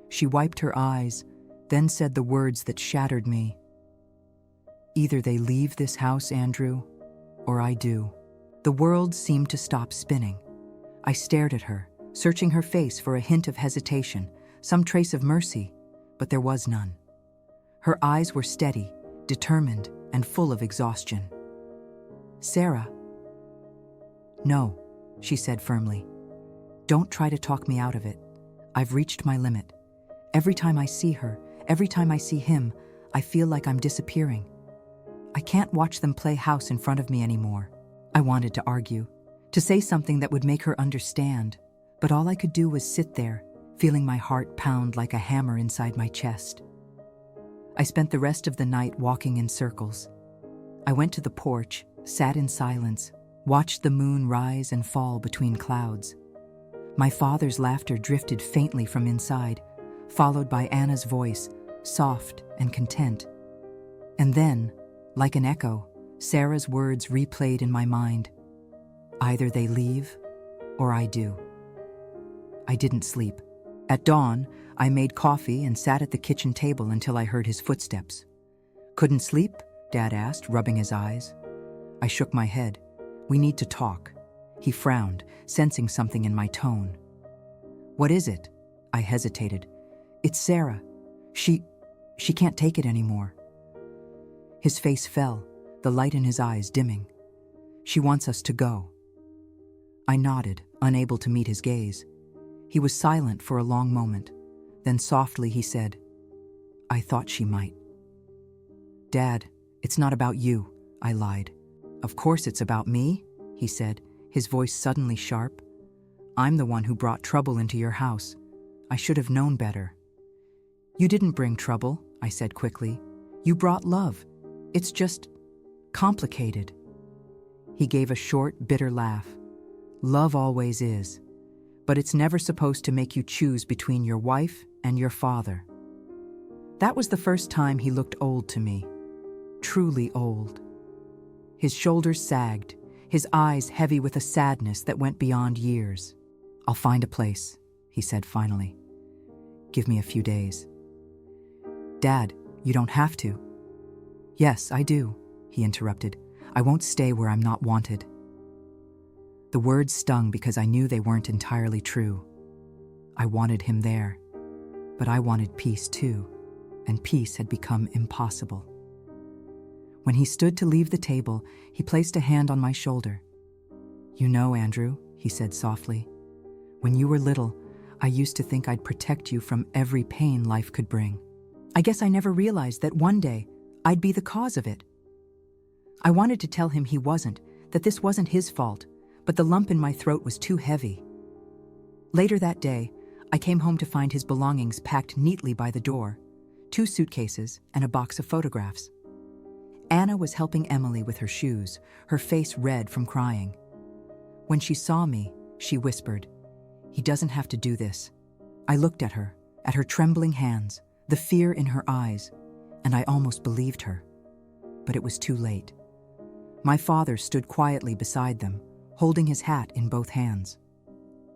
She wiped her eyes, then said the words that shattered me. "Either they leave this house, Andrew, or I do." The world seemed to stop spinning. I stared at her, searching her face for a hint of hesitation, some trace of mercy, but there was none. Her eyes were steady, determined, and full of exhaustion. "Sarah." "No," she said firmly. "Don't try to talk me out of it. I've reached my limit. Every time I see her, every time I see him, I feel like I'm disappearing. I can't watch them play house in front of me anymore." I wanted to argue, to say something that would make her understand, but all I could do was sit there, feeling my heart pound like a hammer inside my chest. I spent the rest of the night walking in circles. I went to the porch, sat in silence, watched the moon rise and fall between clouds. My father's laughter drifted faintly from inside, followed by Anna's voice, soft and content. And then, like an echo, Sarah's words replayed in my mind. Either they leave, or I do. I didn't sleep. At dawn, I made coffee and sat at the kitchen table until I heard his footsteps. Couldn't sleep? Dad asked, rubbing his eyes. I shook my head. We need to talk. He frowned, sensing something in my tone. What is it? I hesitated. It's Sarah. She can't take it anymore. His face fell, the light in his eyes dimming. She wants us to go. I nodded, unable to meet his gaze. He was silent for a long moment. Then softly he said, I thought she might. Dad, it's not about you, I lied. Of course it's about me, he said, his voice suddenly sharp. I'm the one who brought trouble into your house. I should have known better. You didn't bring trouble, I said quickly. You brought love. It's just complicated. He gave a short, bitter laugh. Love always is, but it's never supposed to make you choose between your wife and your father. That was the first time he looked old to me, truly old. His shoulders sagged, his eyes heavy with a sadness that went beyond years. I'll find a place, he said finally. Give me a few days. Dad, you don't have to. Yes, I do, he interrupted. I won't stay where I'm not wanted. The words stung because I knew they weren't entirely true. I wanted him there, but I wanted peace too, and peace had become impossible. When he stood to leave the table, he placed a hand on my shoulder. You know, Andrew, he said softly, when you were little, I used to think I'd protect you from every pain life could bring. I guess I never realized that one day I'd be the cause of it. I wanted to tell him he wasn't, that this wasn't his fault, but the lump in my throat was too heavy. Later that day, I came home to find his belongings packed neatly by the door, 2 suitcases and a box of photographs. Anna was helping Emily with her shoes, her face red from crying. When she saw me, she whispered, He doesn't have to do this. I looked at her trembling hands, the fear in her eyes, and I almost believed her. But it was too late. My father stood quietly beside them, holding his hat in both hands.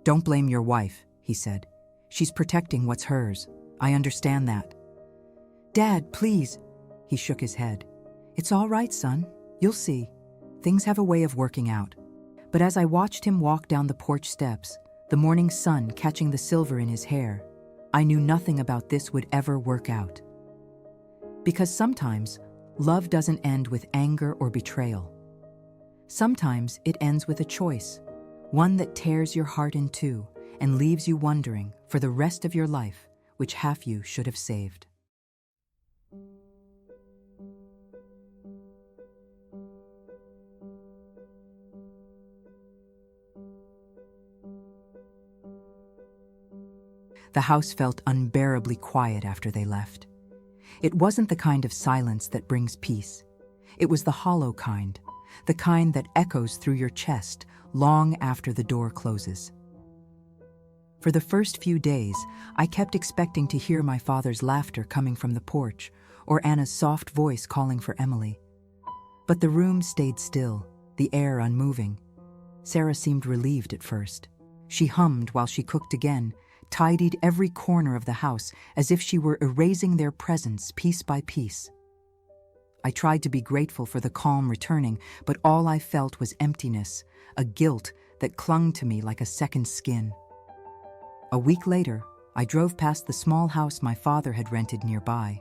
Don't blame your wife, he said. She's protecting what's hers. I understand that. Dad, please. He shook his head. It's all right, son. You'll see. Things have a way of working out. But as I watched him walk down the porch steps, the morning sun catching the silver in his hair, I knew nothing about this would ever work out. Because sometimes, love doesn't end with anger or betrayal. Sometimes it ends with a choice, one that tears your heart in two and leaves you wondering for the rest of your life which half you should have saved. The house felt unbearably quiet after they left. It wasn't the kind of silence that brings peace. It was the hollow kind, the kind that echoes through your chest long after the door closes. For the first few days, I kept expecting to hear my father's laughter coming from the porch or Anna's soft voice calling for Emily. But the room stayed still, the air unmoving. Sarah seemed relieved at first. She hummed while she cooked again, tidied every corner of the house as if she were erasing their presence piece by piece. I tried to be grateful for the calm returning, but all I felt was emptiness, a guilt that clung to me like a second skin. A week later, I drove past the small house my father had rented nearby.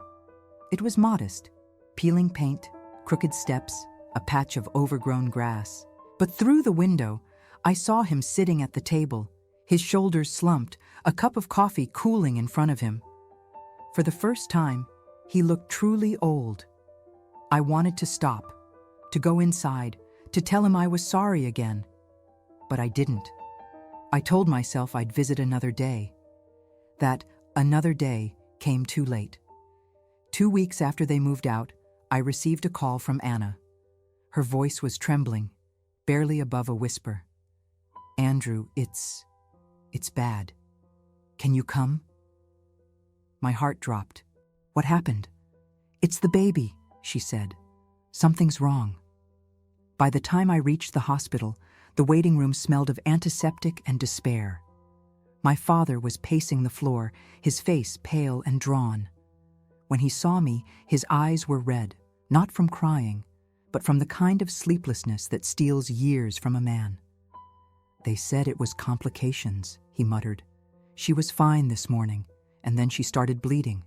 It was modest, peeling paint, crooked steps, a patch of overgrown grass. But through the window, I saw him sitting at the table, his shoulders slumped, a cup of coffee cooling in front of him. For the first time, he looked truly old. I wanted to stop, to go inside, to tell him I was sorry again. But I didn't. I told myself I'd visit another day. That another day came too late. 2 weeks after they moved out, I received a call from Anna. Her voice was trembling, barely above a whisper. Andrew, it's bad. Can you come? My heart dropped. What happened? It's the baby, she said. Something's wrong. By the time I reached the hospital, the waiting room smelled of antiseptic and despair. My father was pacing the floor, his face pale and drawn. When he saw me, his eyes were red, not from crying, but from the kind of sleeplessness that steals years from a man. They said it was complications, he muttered. She was fine this morning, and then she started bleeding.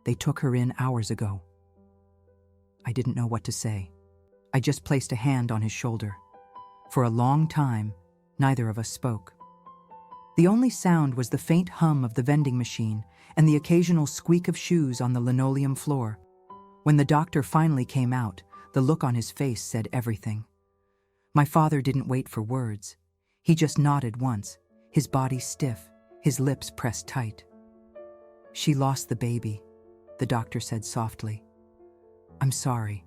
They took her in hours ago. I didn't know what to say. I just placed a hand on his shoulder. For a long time, neither of us spoke. The only sound was the faint hum of the vending machine and the occasional squeak of shoes on the linoleum floor. When the doctor finally came out, the look on his face said everything. My father didn't wait for words. He just nodded once, his body stiff, his lips pressed tight. She lost the baby, the doctor said softly. I'm sorry.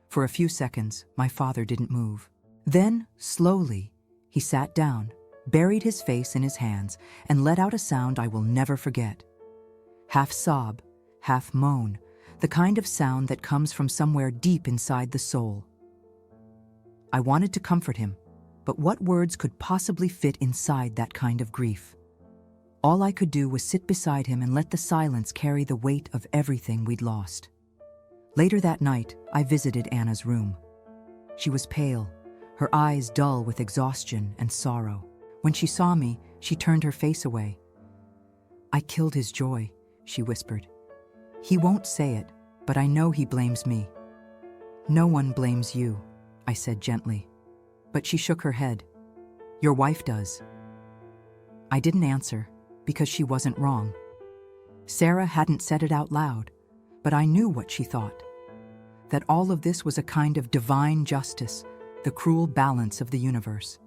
For a few seconds, my father didn't move. Then, slowly, he sat down, buried his face in his hands, and let out a sound I will never forget. Half sob, half moan, the kind of sound that comes from somewhere deep inside the soul. I wanted to comfort him, but what words could possibly fit inside that kind of grief? All I could do was sit beside him and let the silence carry the weight of everything we'd lost. Later that night, I visited Anna's room. She was pale, her eyes dull with exhaustion and sorrow. When she saw me, she turned her face away. I killed his joy, she whispered. He won't say it, but I know he blames me. No one blames you, I said gently. But she shook her head. Your wife does. I didn't answer, because she wasn't wrong. Sarah hadn't said it out loud, but I knew what she thought. That all of this was a kind of divine justice, the cruel balance of the universe.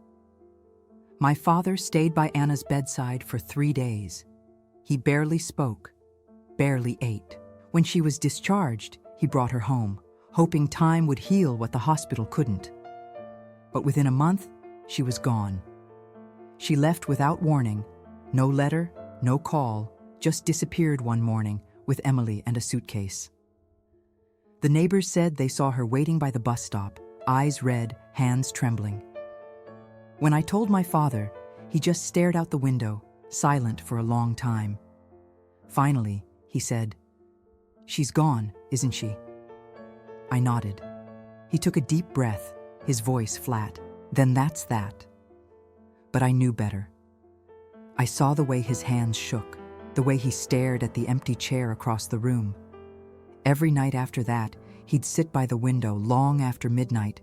My father stayed by Anna's bedside for 3 days. He barely spoke, barely ate. When she was discharged, he brought her home, hoping time would heal what the hospital couldn't. But within a month, she was gone. She left without warning, no letter, no call, just disappeared one morning with Emily and a suitcase. The neighbors said they saw her waiting by the bus stop, eyes red, hands trembling. When I told my father, he just stared out the window, silent for a long time. Finally, he said, "She's gone, isn't she?" I nodded. He took a deep breath, his voice flat. Then that's that. But I knew better. I saw the way his hands shook, the way he stared at the empty chair across the room. Every night after that, he'd sit by the window long after midnight,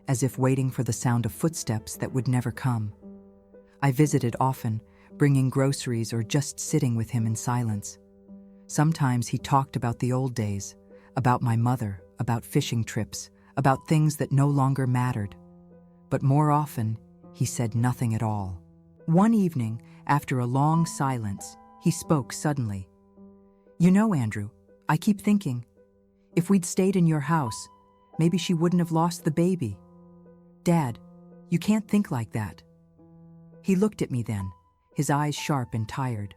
as if waiting for the sound of footsteps that would never come. I visited often, bringing groceries or just sitting with him in silence. Sometimes he talked about the old days, about my mother, about fishing trips, about things that no longer mattered. But more often, he said nothing at all. One evening, after a long silence, he spoke suddenly. "You know, Andrew, I keep thinking, if we'd stayed in your house, maybe she wouldn't have lost the baby. Dad, you can't think like that." He looked at me then, his eyes sharp and tired.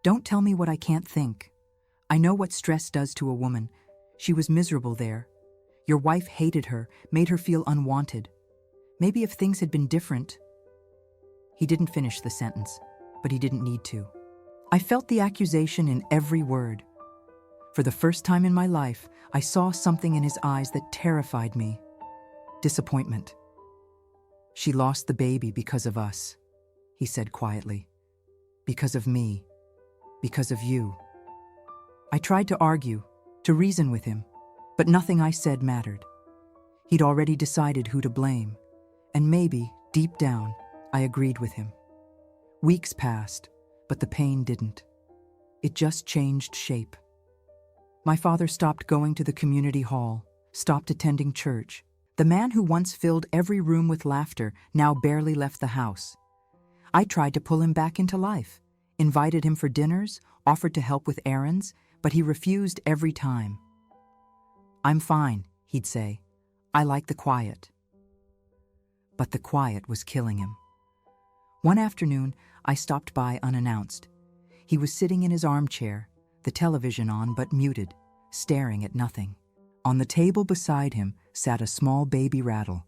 "Don't tell me what I can't think. I know what stress does to a woman. She was miserable there. Your wife hated her, made her feel unwanted. Maybe if things had been different." He didn't finish the sentence, but he didn't need to. I felt the accusation in every word. For the first time in my life, I saw something in his eyes that terrified me. Disappointment. "She lost the baby because of us," he said quietly. "Because of me. Because of you." I tried to argue, to reason with him, but nothing I said mattered. He'd already decided who to blame, and maybe, deep down, I agreed with him. Weeks passed, but the pain didn't. It just changed shape. My father stopped going to the community hall, stopped attending church. The man who once filled every room with laughter now barely left the house. I tried to pull him back into life, invited him for dinners, offered to help with errands, but he refused every time. "I'm fine," he'd say. "I like the quiet." But the quiet was killing him. One afternoon, I stopped by unannounced. He was sitting in his armchair, the television on but muted, staring at nothing. On the table beside him sat a small baby rattle,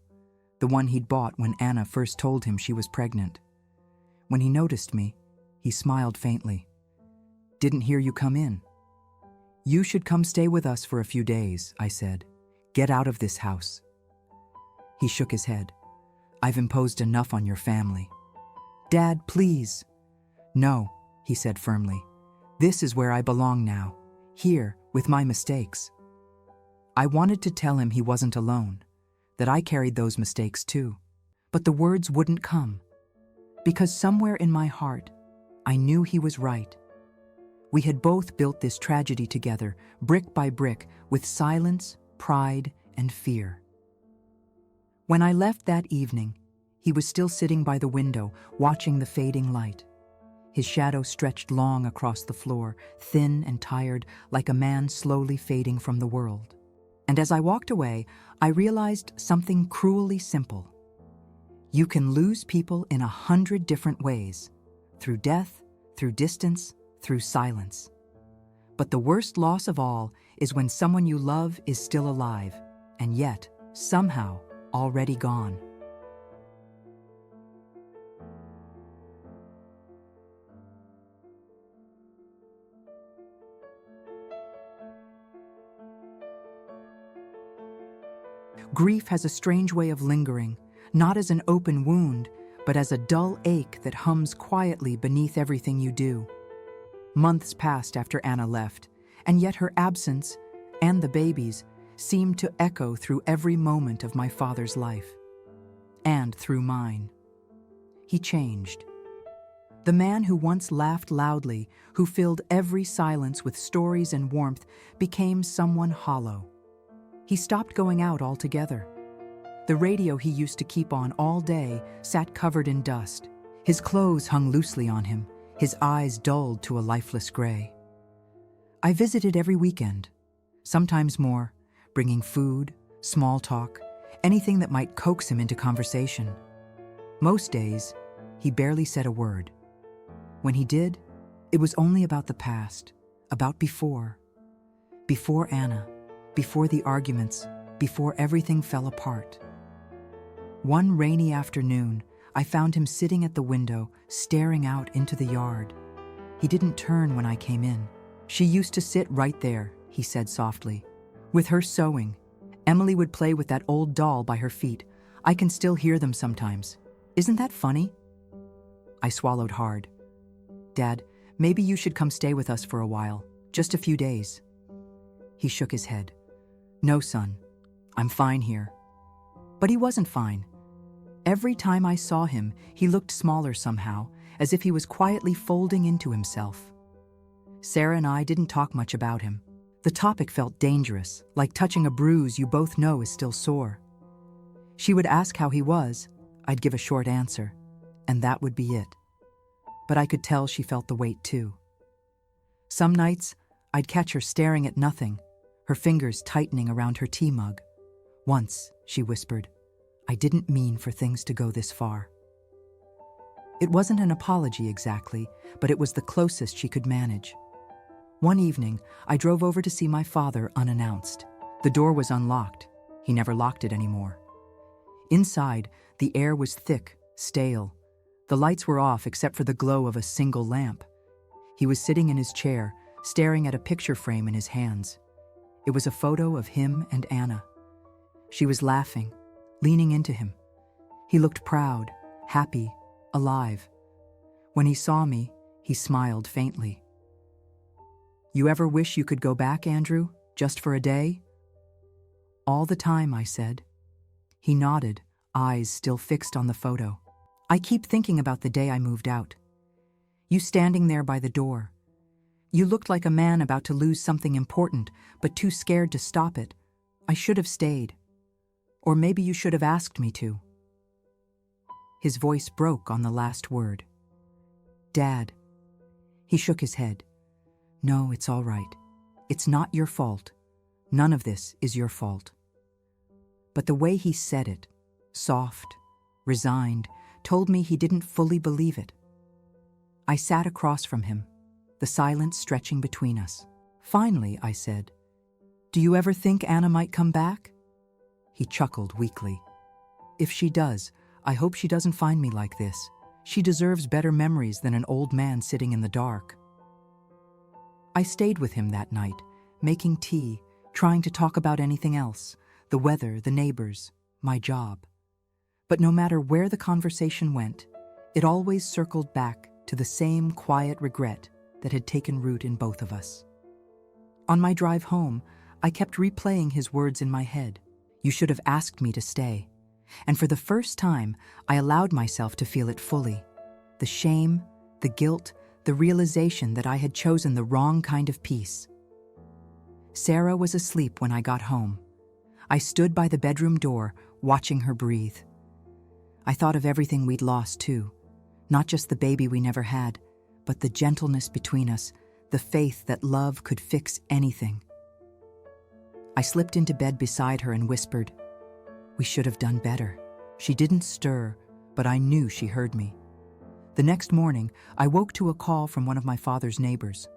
the one he'd bought when Anna first told him she was pregnant. When he noticed me, he smiled faintly. "Didn't hear you come in." "You should come stay with us for a few days," I said. "Get out of this house." He shook his head. "I've imposed enough on your family." "Dad, please." "No," he said firmly. "This is where I belong now, here with my mistakes." I wanted to tell him he wasn't alone, that I carried those mistakes too. But the words wouldn't come, because somewhere in my heart, I knew he was right. We had both built this tragedy together, brick by brick, with silence, pride, and fear. When I left that evening, he was still sitting by the window, watching the fading light. His shadow stretched long across the floor, thin and tired, like a man slowly fading from the world. And as I walked away, I realized something cruelly simple. You can lose people in 100 different ways, through death, through distance, through silence. But the worst loss of all is when someone you love is still alive, and yet, somehow, already gone. Grief has a strange way of lingering, not as an open wound, but as a dull ache that hums quietly beneath everything you do. Months passed after Anna left, and yet her absence, and the babies, seemed to echo through every moment of my father's life. And through mine. He changed. The man who once laughed loudly, who filled every silence with stories and warmth, became someone hollow. He stopped going out altogether. The radio he used to keep on all day sat covered in dust. His clothes hung loosely on him, his eyes dulled to a lifeless gray. I visited every weekend, sometimes more, bringing food, small talk, anything that might coax him into conversation. Most days, he barely said a word. When he did, it was only about the past, about before. Before Anna, before the arguments, before everything fell apart. One rainy afternoon, I found him sitting at the window, staring out into the yard. He didn't turn when I came in. "She used to sit right there," he said softly. "With her sewing. Emily would play with that old doll by her feet. I can still hear them sometimes. Isn't that funny?" I swallowed hard. "Dad, maybe you should come stay with us for a while, just a few days." He shook his head. "No, son, I'm fine here." But he wasn't fine. Every time I saw him, he looked smaller somehow, as if he was quietly folding into himself. Sarah and I didn't talk much about him. The topic felt dangerous, like touching a bruise you both know is still sore. She would ask how he was, I'd give a short answer, and that would be it. But I could tell she felt the weight too. Some nights, I'd catch her staring at nothing, her fingers tightening around her tea mug. "Once," she whispered, "I didn't mean for things to go this far." It wasn't an apology exactly, but it was the closest she could manage. One evening, I drove over to see my father unannounced. The door was unlocked. He never locked it anymore. Inside, the air was thick, stale. The lights were off except for the glow of a single lamp. He was sitting in his chair, staring at a picture frame in his hands. It was a photo of him and Anna. She was laughing, leaning into him. He looked proud, happy, alive. When he saw me, he smiled faintly. "You ever wish you could go back, Andrew, just for a day?" "All the time," I said. He nodded, eyes still fixed on the photo. "I keep thinking about the day I moved out. You standing there by the door. You looked like a man about to lose something important, but too scared to stop it. I should have stayed. Or maybe you should have asked me to." His voice broke on the last word. "Dad." He shook his head. "No, it's all right. It's not your fault. None of this is your fault." But the way he said it, soft, resigned, told me he didn't fully believe it. I sat across from him, the silence stretching between us. Finally, I said, "Do you ever think Anna might come back?" He chuckled weakly. "If she does, I hope she doesn't find me like this. She deserves better memories than an old man sitting in the dark." I stayed with him that night, making tea, trying to talk about anything else, the weather, the neighbors, my job. But no matter where the conversation went, it always circled back to the same quiet regret that had taken root in both of us. On my drive home, I kept replaying his words in my head. "You should have asked me to stay." And for the first time, I allowed myself to feel it fully. The shame, the guilt, the realization that I had chosen the wrong kind of peace. Sarah was asleep when I got home. I stood by the bedroom door, watching her breathe. I thought of everything we'd lost, too. Not just the baby we never had, but the gentleness between us, the faith that love could fix anything. I slipped into bed beside her and whispered, "We should have done better." She didn't stir, but I knew she heard me. The next morning, I woke to a call from one of my father's neighbors.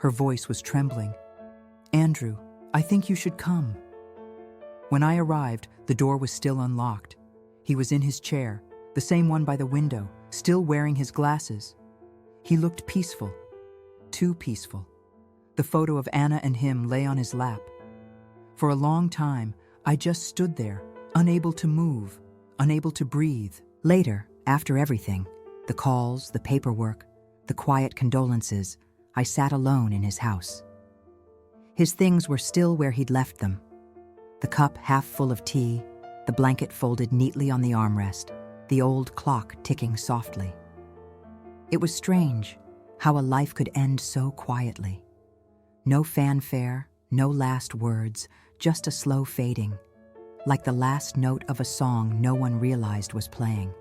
Her voice was trembling. "Andrew, I think you should come." When I arrived, the door was still unlocked. He was in his chair, the same one by the window, still wearing his glasses. He looked peaceful, too peaceful. The photo of Anna and him lay on his lap. For a long time, I just stood there, unable to move, unable to breathe. Later, after everything, the calls, the paperwork, the quiet condolences, I sat alone in his house. His things were still where he'd left them. The cup half full of tea, the blanket folded neatly on the armrest, the old clock ticking softly. It was strange how a life could end so quietly. No fanfare, no last words, just a slow fading, like the last note of a song no one realized was playing.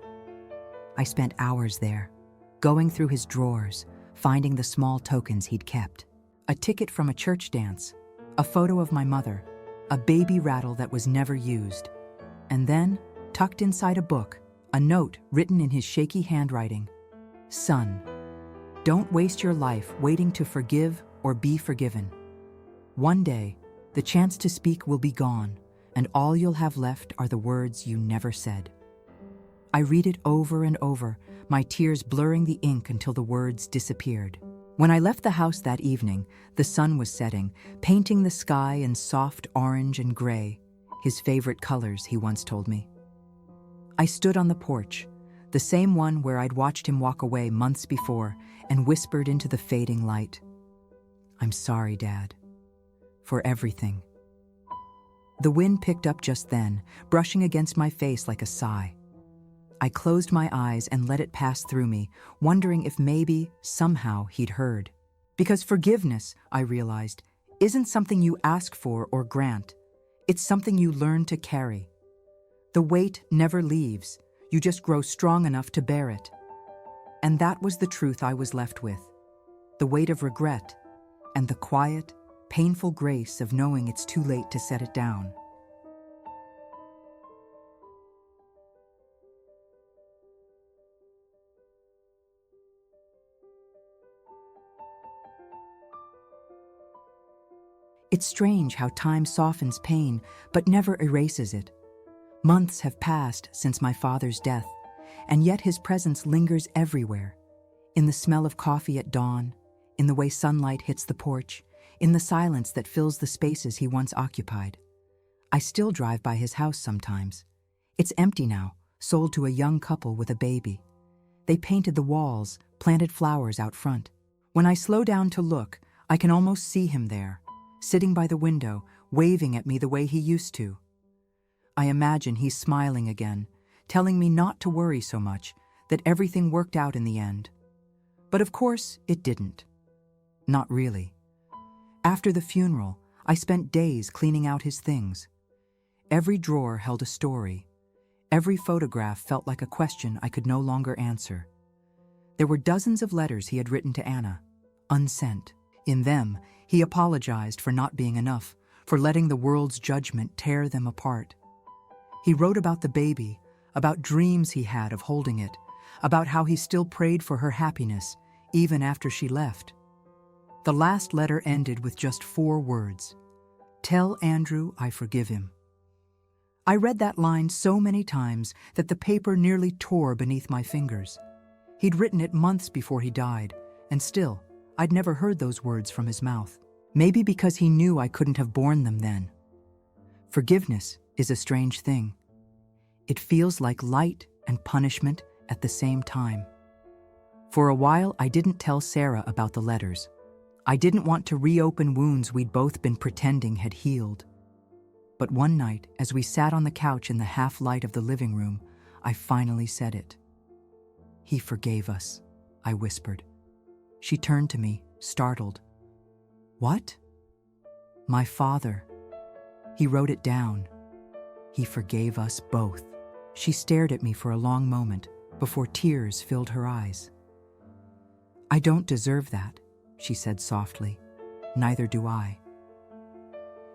I spent hours there, going through his drawers, finding the small tokens he'd kept. A ticket from a church dance, a photo of my mother, a baby rattle that was never used. And then, tucked inside a book, a note written in his shaky handwriting. "Son, don't waste your life waiting to forgive or be forgiven. One day, the chance to speak will be gone, and all you'll have left are the words you never said." I read it over and over, my tears blurring the ink until the words disappeared. When I left the house that evening, the sun was setting, painting the sky in soft orange and gray, his favorite colors, he once told me. I stood on the porch, the same one where I'd watched him walk away months before, and whispered into the fading light, "I'm sorry, Dad, for everything." The wind picked up just then, brushing against my face like a sigh. I closed my eyes and let it pass through me, wondering if maybe, somehow, he'd heard. Because forgiveness, I realized, isn't something you ask for or grant. It's something you learn to carry. The weight never leaves. You just grow strong enough to bear it. And that was the truth I was left with. The weight of regret, and the quiet, painful grace of knowing it's too late to set it down. It's strange how time softens pain, but never erases it. Months have passed since my father's death, and yet his presence lingers everywhere. In the smell of coffee at dawn, in the way sunlight hits the porch, in the silence that fills the spaces he once occupied. I still drive by his house sometimes. It's empty now, sold to a young couple with a baby. They painted the walls, planted flowers out front. When I slow down to look, I can almost see him there, sitting by the window, waving at me the way he used to. I imagine he's smiling again, telling me not to worry so much, that everything worked out in the end. But of course, it didn't. Not really. After the funeral, I spent days cleaning out his things. Every drawer held a story. Every photograph felt like a question I could no longer answer. There were dozens of letters he had written to Anna, unsent. In them, he apologized for not being enough, for letting the world's judgment tear them apart. He wrote about the baby, about dreams he had of holding it, about how he still prayed for her happiness, even after she left. The last letter ended with just 4 words. "Tell Andrew I forgive him." I read that line so many times that the paper nearly tore beneath my fingers. He'd written it months before he died, and still, I'd never heard those words from his mouth. Maybe because he knew I couldn't have borne them then. Forgiveness is a strange thing. It feels like light and punishment at the same time. For a while, I didn't tell Sarah about the letters. I didn't want to reopen wounds we'd both been pretending had healed. But one night, as we sat on the couch in the half-light of the living room, I finally said it. "He forgave us," I whispered. She turned to me, startled. "What?" "My father. He wrote it down. He forgave us both." She stared at me for a long moment before tears filled her eyes. "I don't deserve that," she said softly. "Neither do I."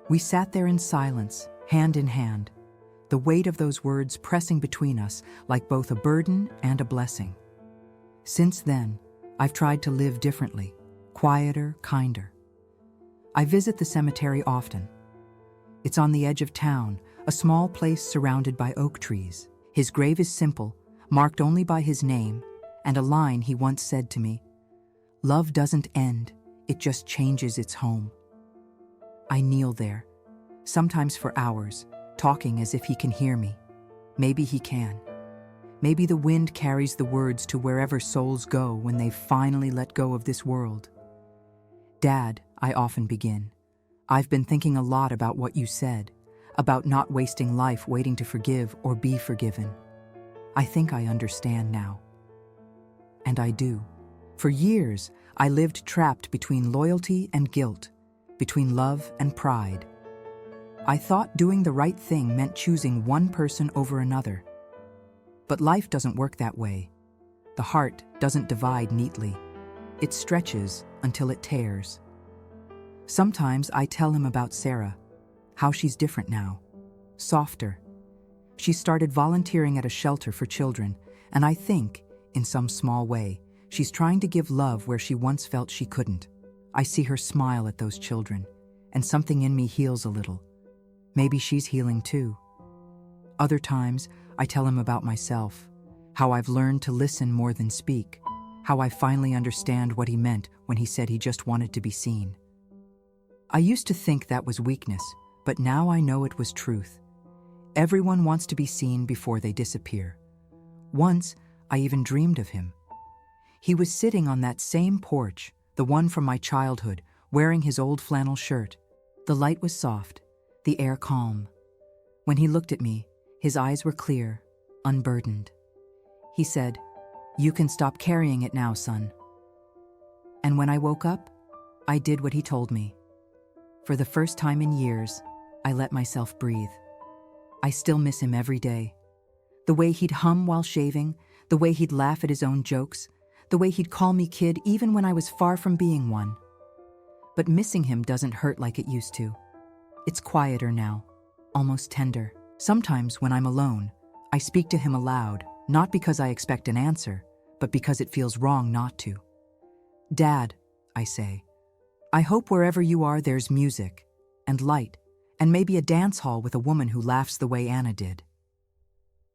We sat there in silence, hand in hand, the weight of those words pressing between us like both a burden and a blessing. Since then, I've tried to live differently, quieter, kinder. I visit the cemetery often. It's on the edge of town, a small place surrounded by oak trees. His grave is simple, marked only by his name, and a line he once said to me, "Love doesn't end, it just changes its home." I kneel there, sometimes for hours, talking as if he can hear me. Maybe he can. Maybe the wind carries the words to wherever souls go when they finally let go of this world. "Dad," I often begin, "I've been thinking a lot about what you said, about not wasting life waiting to forgive or be forgiven. I think I understand now." And I do. For years, I lived trapped between loyalty and guilt, between love and pride. I thought doing the right thing meant choosing one person over another. But life doesn't work that way. The heart doesn't divide neatly. It stretches until it tears. Sometimes I tell him about Sarah, how she's different now, softer. She started volunteering at a shelter for children, and I think, in some small way, she's trying to give love where she once felt she couldn't. I see her smile at those children, and something in me heals a little. Maybe she's healing too. Other times, I tell him about myself, how I've learned to listen more than speak, how I finally understand what he meant when he said he just wanted to be seen. I used to think that was weakness, but now I know it was truth. Everyone wants to be seen before they disappear. Once, I even dreamed of him. He was sitting on that same porch, the one from my childhood, wearing his old flannel shirt. The light was soft, the air calm. When he looked at me, his eyes were clear, unburdened. He said, "You can stop carrying it now, son." And when I woke up, I did what he told me. For the first time in years, I let myself breathe. I still miss him every day. The way he'd hum while shaving, the way he'd laugh at his own jokes, the way he'd call me kid even when I was far from being one. But missing him doesn't hurt like it used to. It's quieter now, almost tender. Sometimes when I'm alone, I speak to him aloud, not because I expect an answer, but because it feels wrong not to. "Dad," I say, "I hope wherever you are there's music, and light, and maybe a dance hall with a woman who laughs the way Anna did."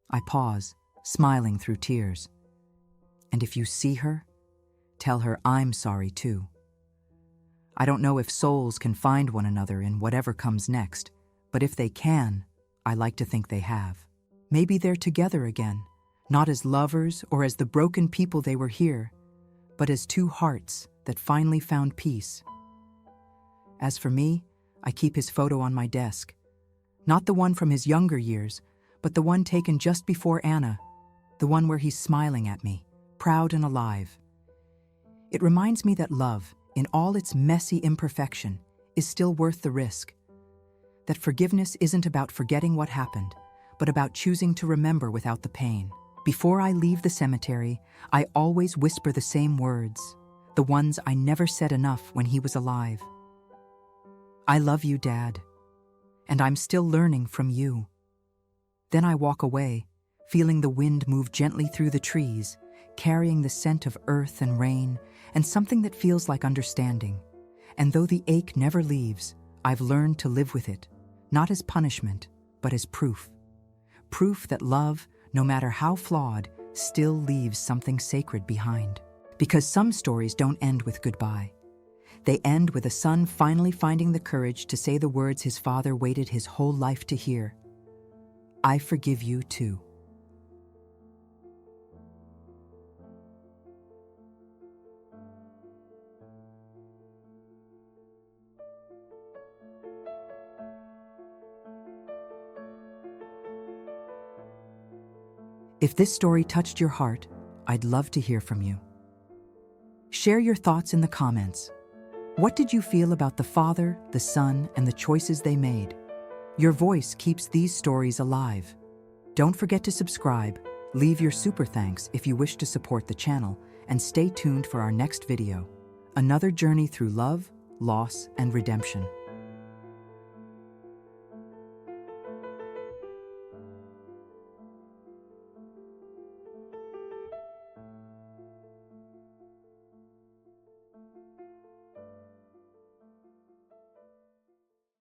I pause, smiling through tears. "And if you see her, tell her I'm sorry too." I don't know if souls can find one another in whatever comes next, but if they can, I like to think they have. Maybe they're together again, not as lovers or as the broken people they were here, but as two hearts that finally found peace. As for me, I keep his photo on my desk. Not the one from his younger years, but the one taken just before Anna, the one where he's smiling at me, proud and alive. It reminds me that love, in all its messy imperfection, is still worth the risk. That forgiveness isn't about forgetting what happened, but about choosing to remember without the pain. Before I leave the cemetery, I always whisper the same words, the ones I never said enough when he was alive. "I love you, Dad, and I'm still learning from you." Then I walk away, feeling the wind move gently through the trees, carrying the scent of earth and rain, and something that feels like understanding, And though the ache never leaves, I've learned to live with it, not as punishment, but as proof. Proof that love, no matter how flawed, still leaves something sacred behind. Because some stories don't end with goodbye. They end with a son finally finding the courage to say the words his father waited his whole life to hear. I forgive you too. If this story touched your heart, I'd love to hear from you. Share your thoughts in the comments. What did you feel about the father, the son, and the choices they made? Your voice keeps these stories alive. Don't forget to subscribe, leave your super thanks if you wish to support the channel, and stay tuned for our next video, another journey through love, loss, and redemption.